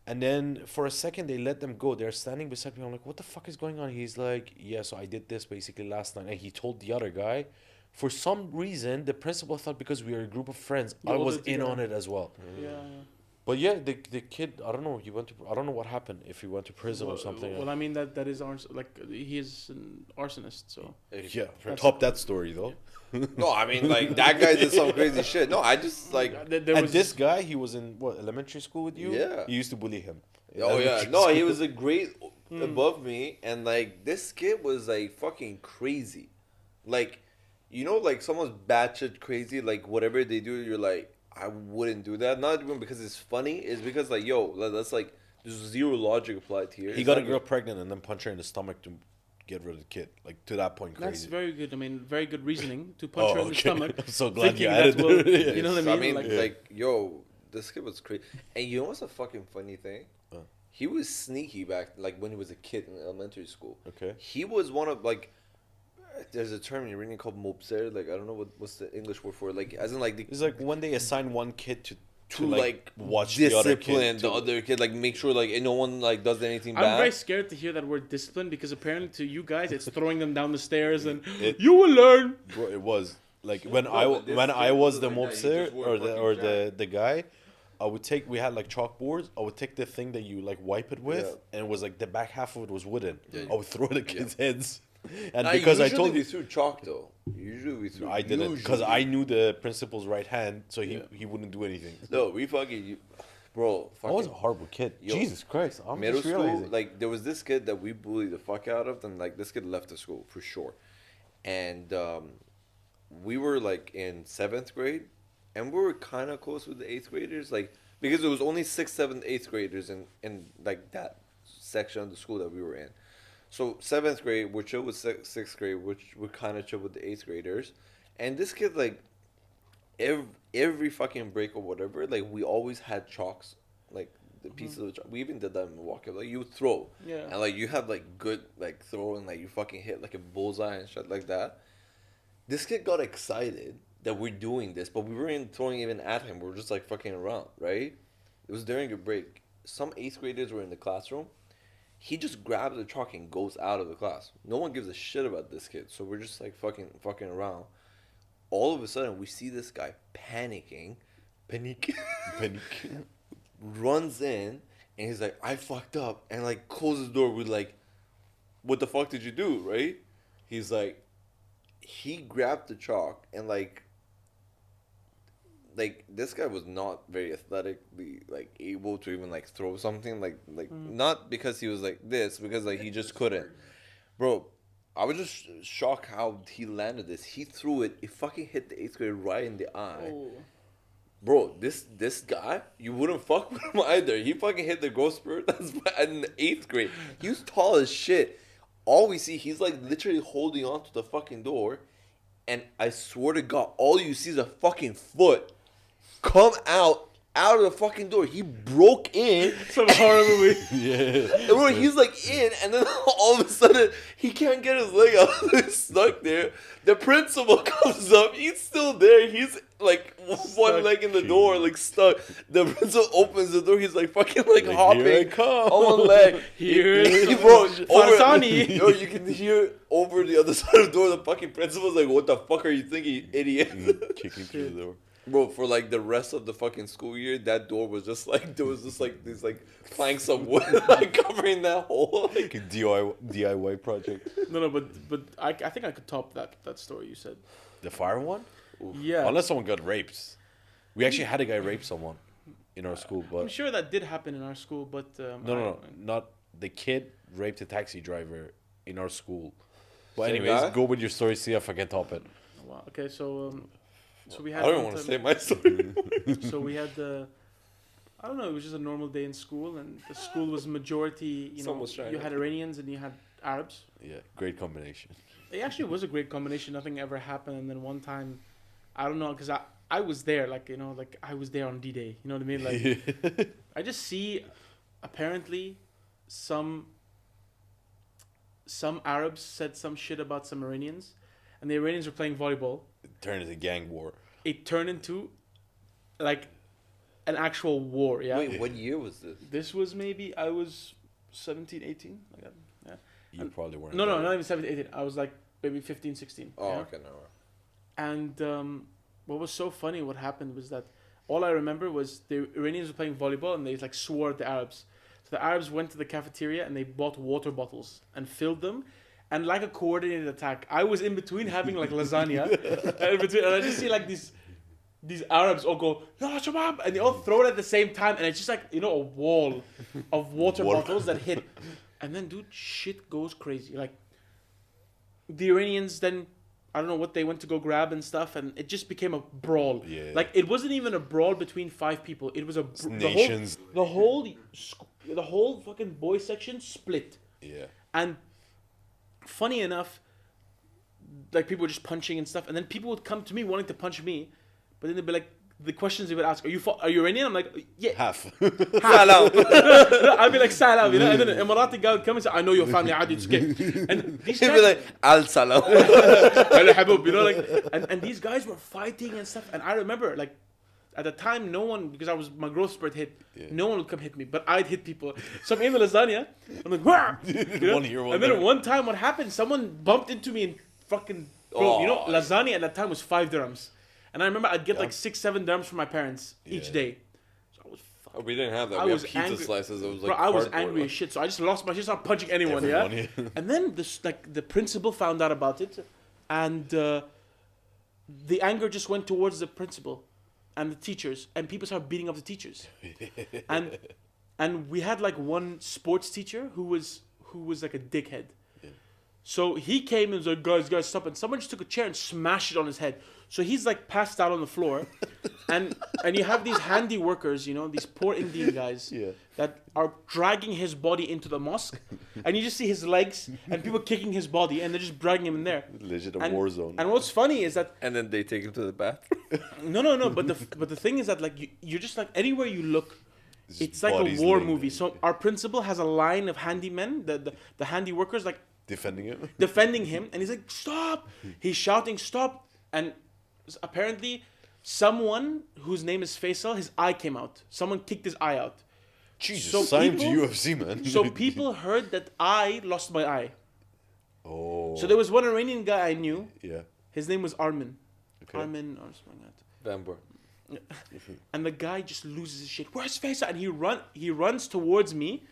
And then for a second, they let them go. They're standing beside me. I'm like, "What the fuck is going on?" He's like, "Yeah, so I did this basically last night." And he told the other guy. For some reason, the principal thought because we were a group of friends, You I all was did in together. on it as well. Yeah. But yeah, the kid, I don't know. I don't know what happened. If he went to prison or something. Well, I mean that is like he is an arsonist, so. Yeah, That's- top that story though. No, I mean like that guy did some crazy shit. No, I just like. There And was this guy, he was in what, elementary school with you? Yeah. You used to bully him. in Oh yeah, elementary no, he school. was a grade above me, and like this kid was like fucking crazy, like, you know, like someone's batshit crazy, like whatever they do, you're like, I wouldn't do that. Not even because it's funny, it's because like, yo, let's like there's zero logic applied here. He got a girl pregnant and then punch her in the stomach to get rid of the kid. Like, to that point, crazy. That's very good. I mean, very good reasoning to punch her in the stomach. I'm so glad you thinking added that will, it. you know what I mean? Like, yo, this kid was crazy. And you know what's a fucking funny thing? He was sneaky back, like, when he was a kid in elementary school. Okay. He was one of, like, there's a term in Iranian called mobser. Like, I don't know what's the English word for it. Like, as in, like, It's like when they assign one kid to like watch discipline the other kid. like make sure like no one like does anything bad. I'm very scared to hear that word discipline because apparently to you guys it's throwing them down the stairs and you will learn. Bro, it was like when I was the mobster or the guy, I would take, we had like chalkboards. I would take the thing that you like wipe it with, and it was like the back half of it was wooden. I would throw the kids' heads. And because I told you, we threw chalk though. Usually we threw. I didn't because I knew the principal's right hand, so he wouldn't do anything. No, we fucking, bro. I was a horrible kid. Yo, Jesus Christ! I'm middle just realizing. school, like there was this kid that we bullied the fuck out of, and like this kid left the school for sure, and we were like in 7th grade, and we were kind of close with the 8th graders, like because there was only 6th, 7th, 8th graders in like that section of the school that we were in. So 7th grade, we're chill with 6th grade, which we're kind of chill with the 8th graders. And this kid, like, every fucking break or whatever, like, we always had chalks, like, the pieces of chalk. We even did that in Milwaukee. Like, you would throw. Yeah. And, like, you have, like, good, like, throw and, like, you fucking hit, like, a bullseye and shit like that. This kid got excited that we're doing this, but we weren't throwing even at him. We were just, like, fucking around, right? It was during a break. Some 8th graders were in the classroom. He just grabs the chalk and goes out of the class. No one gives a shit about this kid. So we're just like fucking around. All of a sudden, we see this guy panicking. Panic. Runs in and he's like, I fucked up. And like closes the door with like, what the fuck did you do, right? He's like, he grabbed the chalk and like this guy was not very athletically like able to even like throw something like not because he was like this, because like he just couldn't. Bro, I was just shocked how he landed this. He threw it, it fucking hit the 8th grader right in the eye. Oh. Bro, this guy, you wouldn't fuck with him either. He fucking hit the growth spurt. That's in the 8th grade. He was tall as shit. All we see, he's like literally holding on to the fucking door, and I swear to God, all you see is a fucking foot come out of the fucking door. He broke in. Some horror movie. And bro, he's like in, and then all of a sudden he can't get his leg out. He's stuck there. The principal comes up. He's still there. He's like one leg in the door, like stuck. The principal opens the door. He's like fucking like hopping here I come. on one leg. Bro, Farsani. Yo, you can hear over the other side of the door. The fucking principal's like, "What the fuck are you thinking, you idiot?" Kicking through the door. Bro, for like the rest of the fucking school year, that door was just like, there was just like these like planks of wood like covering that hole. Like, DIY project. No, but I think I could top that story you said. The fire one? Yeah. Unless someone got raped. We actually had a guy rape someone in our school, but I'm sure that did happen in our school, but no, not the kid raped a taxi driver in our school. But Same anyways, guy? go with your story. See if I can top it. Wow. Okay, so we had. I don't want to say my story. So we had I don't know. It was just a normal day in school, and the school was majority. You had Iranians and you had Arabs. Yeah, great combination. It actually was a great combination. Nothing ever happened, and then one time, I don't know, because I was there, like I was there on D-Day. You know what I mean? Like I just see, apparently, some Arabs said some shit about some Iranians, and the Iranians were playing volleyball. It turned into gang war. It turned into, like, an actual war. Yeah. Wait, what year was this? This was maybe I was 17, 18. Like that. Yeah. You probably weren't. No, not even 17, 18. I was like maybe 15, 16. Oh, yeah? okay, no. And what was so funny, what happened was that all I remember was the Iranians were playing volleyball and they like swore at the Arabs. So the Arabs went to the cafeteria and they bought water bottles and filled them. And like a coordinated attack, I was in between having like lasagna. and I just see like these Arabs all go, "Ya Shabab," and they all throw it at the same time. And it's just like, a wall of water bottles that hit. And then, dude, shit goes crazy. Like, the Iranians then, I don't know what they went to go grab and stuff, and it just became a brawl. Yeah. Like, it wasn't even a brawl between 5 people. It was Nations. The whole the whole fucking boys section split. Yeah. And funny enough, like people were just punching and stuff, and then people would come to me wanting to punch me, but then they'd be like, the questions they would ask, are you Iranian? I'm like, yeah. Half. Salam. I'd be like, salam, you know, and then an Emirati guy would come and say, I know your family, Adi, it's okay. And these He'd guys, be like, Al Salam. you know, like, and these guys were fighting and stuff, and I remember, like, at the time, no one, because my growth spurt hit, no one would come hit me, but I'd hit people. So I'm in the lasagna, I'm like, wah! You know? One here, one and then there. one time, what happened? Someone bumped into me and fucking, bro, you know, lasagna at that time was 5 dirhams. And I remember I'd get like 6-7 dirhams from my parents each day. So I was fucking... Oh, we didn't have that. I We was had pizza angry. slices. It was like Bro, I was cardboard, angry like. as shit. So I just lost my shit, started punching anyone, Everyone, yeah? yeah. And then the principal found out about it. And the anger just went towards the principal and the teachers. And people started beating up the teachers. and we had like one sports teacher who was like a dickhead. So he came and was like, guys, stop. And someone just took a chair and smashed it on his head. So he's like passed out on the floor. and you have these handy workers, you know, these poor Indian guys that are dragging his body into the mosque. And you just see his legs and people kicking his body and they're just dragging him in there. Legit a war zone. And what's funny is that... And then they take him to the bathroom. No. But the thing is that like you're just like anywhere you look, it's like a bodies war laying movie. there. So our principal has a line of handymen, the handy workers, like defending him, and he's like, stop! He's shouting, stop! And apparently, someone whose name is Faisal, his eye came out. Someone kicked his eye out. Jesus, So signed to people- UFC, man. So people heard that I lost my eye. Oh. So there was one Iranian guy I knew. Yeah. His name was Armin. Okay. Armin or something like that. Bambor. And the guy just loses his shit. Where's Faisal? And he runs towards me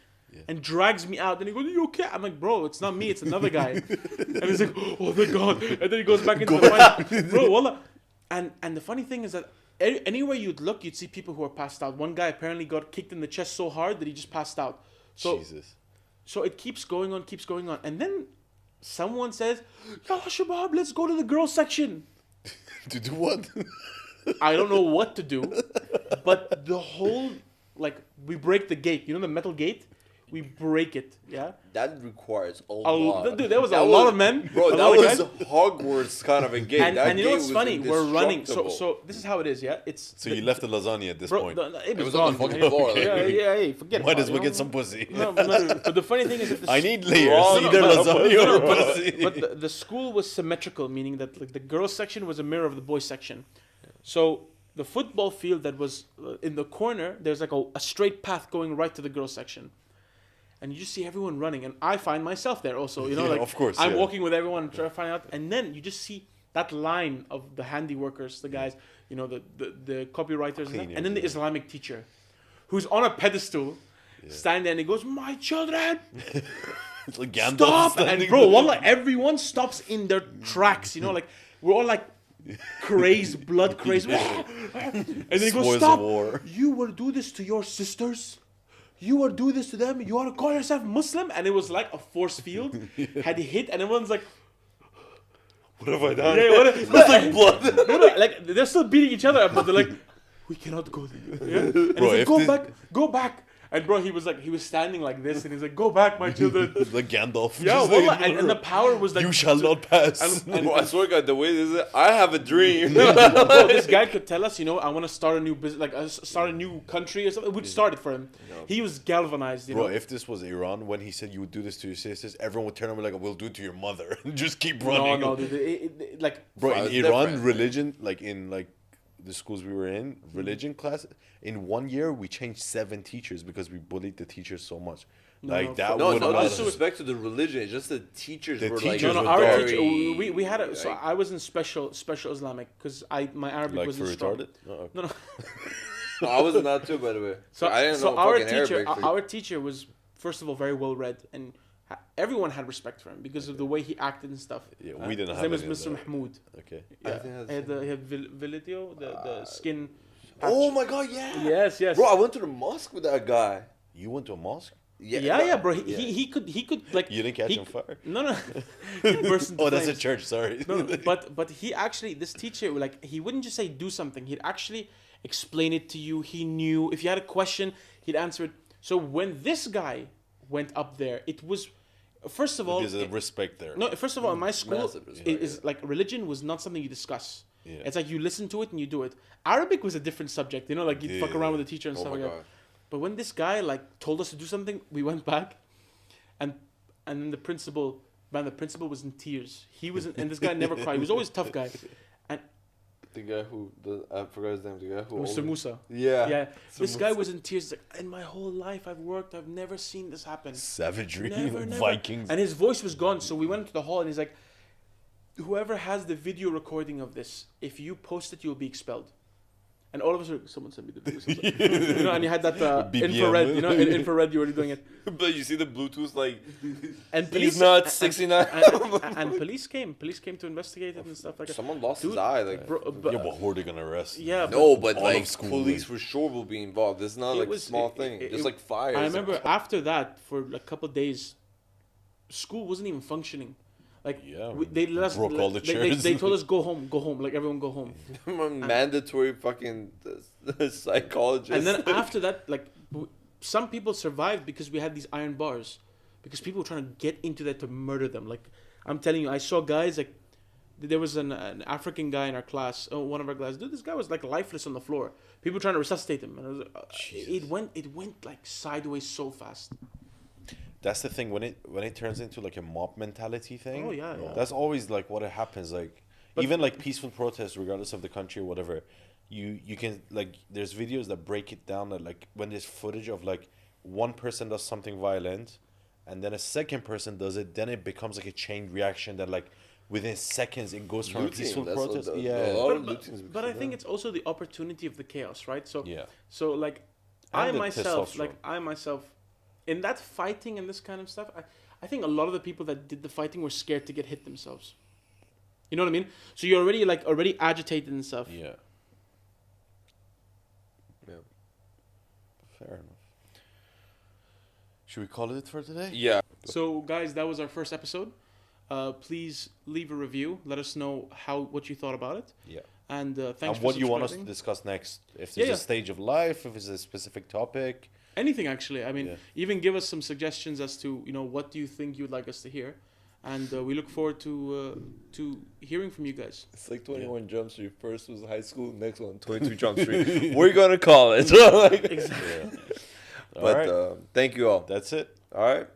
and drags me out. And he goes, are you okay? I'm like, bro, it's not me, it's another guy. And he's like, oh my God. And then he goes back into the fight. Bro, wallah. And the funny thing is that anywhere you'd look, you'd see people who are passed out. One guy apparently got kicked in the chest so hard that he just passed out. So, Jesus. So it keeps going on. And then someone says, Yalla Shabab, let's go to the girls section. To do what? I don't know what to do, but the whole, like, we break the gate. You know the metal gate? We break it, yeah? That requires a lot. Dude, there was a lot of men. Bro, a that lot of was guys. Hogwarts kind of a gate. And you know gate what's was funny? We're running. So indestructible. this is how it is, yeah? It's So you left the lasagna at this point. It was was on the gone. fucking floor, like- Yeah, forget Might about as it, well you get know? some pussy. No, but the funny thing is that I need layers. No, Either lasagna or pussy. But the school was symmetrical, meaning that like the girls section was a mirror of the boys section. So the football field that was in the corner, there's like a straight path going right to the girls section. And you just see everyone running, and I find myself there also. You know, Yeah, like of course, I'm yeah. walking with everyone, trying to find out, and then you just see that line of the handy workers, the guys, you know, the copywriters, and then the Islamic teacher, who's on a pedestal, standing there, and he goes, "My children, It's like Gandalf stop!" And standing bro, there. wallah, everyone stops in their tracks. You know, like we're all like crazed, blood crazed, and then he goes, Spoils of "Stop! war. You will do this to your sisters." You will do this to them. You want to call yourself Muslim? And it was like a force field had hit, and everyone's like, What have I done? yeah, what? It's like blood. No, like they're still beating each other up, but they're like, we cannot go there. Yeah? And Bro, he's if like, this- go back. And bro, he was standing like this, and he's like, go back, my children. Like Gandalf. Yeah, Just wallah, like, and the power was like, you shall not pass. Bro, I swear to God, the way this is, I have a dream. bro, this guy could tell us, you know, I want to start a new business, like start a new country or something. We'd start it for him. He was galvanized, you Bro, know. if this was Iran, when he said you would do this to your sisters, everyone would turn around and be like, we'll do it to your mother. Just keep running. No, dude, like, Bro, Well, in it's Iran, different. religion, like in like the schools we were in, religion class, in 1 year we changed 7 teachers because we bullied the teachers so much. No, Like no, that No, would no not disrespect to the religion. It's just the teachers The were teachers like, no, were our very, teacher, we had a, so like- I was in special Islamic because my Arabic like wasn't for strong. retarded. Oh, okay. No. No, I was not too, by the way. So I didn't know our fucking teacher, Arabic. our teacher was first of all very well read, and everyone had respect for him because of the way he acted and stuff. Yeah, we didn't His have name was any of Mr. that. Mahmoud. Okay. I Yeah, think that's- he had Vilitio, the skin. Oh patch. my God, yeah. Yes. Bro, I went to the mosque with that guy. You went to a mosque? Yeah, bro. He could like. You didn't catch he on fire? No. He burst into Oh, that's a flames. church. Sorry. No, but he actually, this teacher, like, he wouldn't just say do something. He'd actually explain it to you. He knew if you had a question, he'd answer it. So when this guy went up there, it was, first of all, There's a respect there. no. First of all, in my school, Massive respect, it is like religion was not something you discuss. Yeah. It's like you listen to it and you do it. Arabic was a different subject, you know, like you'd fuck around with the teacher and Oh stuff my like god. that. But when this guy like told us to do something, we went back, and then the principal was in tears. He was, and this guy never cried. He was always a tough guy. And The guy who I forgot his name. The guy who Mr. Musa. Yeah. Yeah, this Musa. guy was in tears. He's like, in my whole life I've worked, I've never seen this happen. Savagery, Never. Vikings. And his voice was gone. So we went into the hall, and he's like, whoever has the video recording of this, if you post it, you'll be expelled. And all of us were, someone sent me the video. You know, and you had that BBM. infrared, you know, in infrared, you were doing it. But you see the Bluetooth like And he's not 69. and police came to investigate it and stuff like that. Someone lost Dude, his eye. Like Bro, Yeah, but who are they gonna arrest? yeah, no, but all like of school, police like- for sure will be involved. It's not It like was- a small it- thing. it- Just it- like fire. I remember after that, for like a couple of days, school wasn't even functioning. Like Yeah, they let us broke all the they chairs. told us go home, like everyone go home. mandatory fucking psychologist. And then after that, like some people survived because we had these iron bars, because people were trying to get into that to murder them. Like I'm telling you, I saw guys like there was an African guy in our class, one of our classes. Dude, this guy was like lifeless on the floor. People trying to resuscitate him, and I was like, it went like sideways so fast. That's the thing when it turns into like a mob mentality thing. Oh, yeah. That's always like what it happens. Like But- even like peaceful protests, regardless of the country or whatever, you can like there's videos that break it down that like when there's footage of like one person does something violent, and then a second person does it, then it becomes like a chain reaction that like within seconds it goes from a Looting, peaceful that's protest. a Yeah. lot of But, lootings but I because think of it's also the opportunity of the chaos, right? So Yeah. so like And the I myself, in that fighting and this kind of stuff, I think a lot of the people that did the fighting were scared to get hit themselves. You know what I mean? So you're already agitated and stuff. Yeah. Yeah. Fair enough. Should we call it for today? Yeah. So guys, that was our first episode. Please leave a review. Let us know what you thought about it. Yeah. And thanks And for what you want us to subscribing. discuss next? If there's Yeah. a stage of life, if it's a specific topic. Anything actually. I mean, Yeah. even give us some suggestions as to what do you think you'd like us to hear, and we look forward to hearing from you guys. It's like 21 Jump Street. First was high school, next one 22 Jump Street. We're gonna call it. Like, Exactly. Yeah. but All right. thank you all. That's it. All right.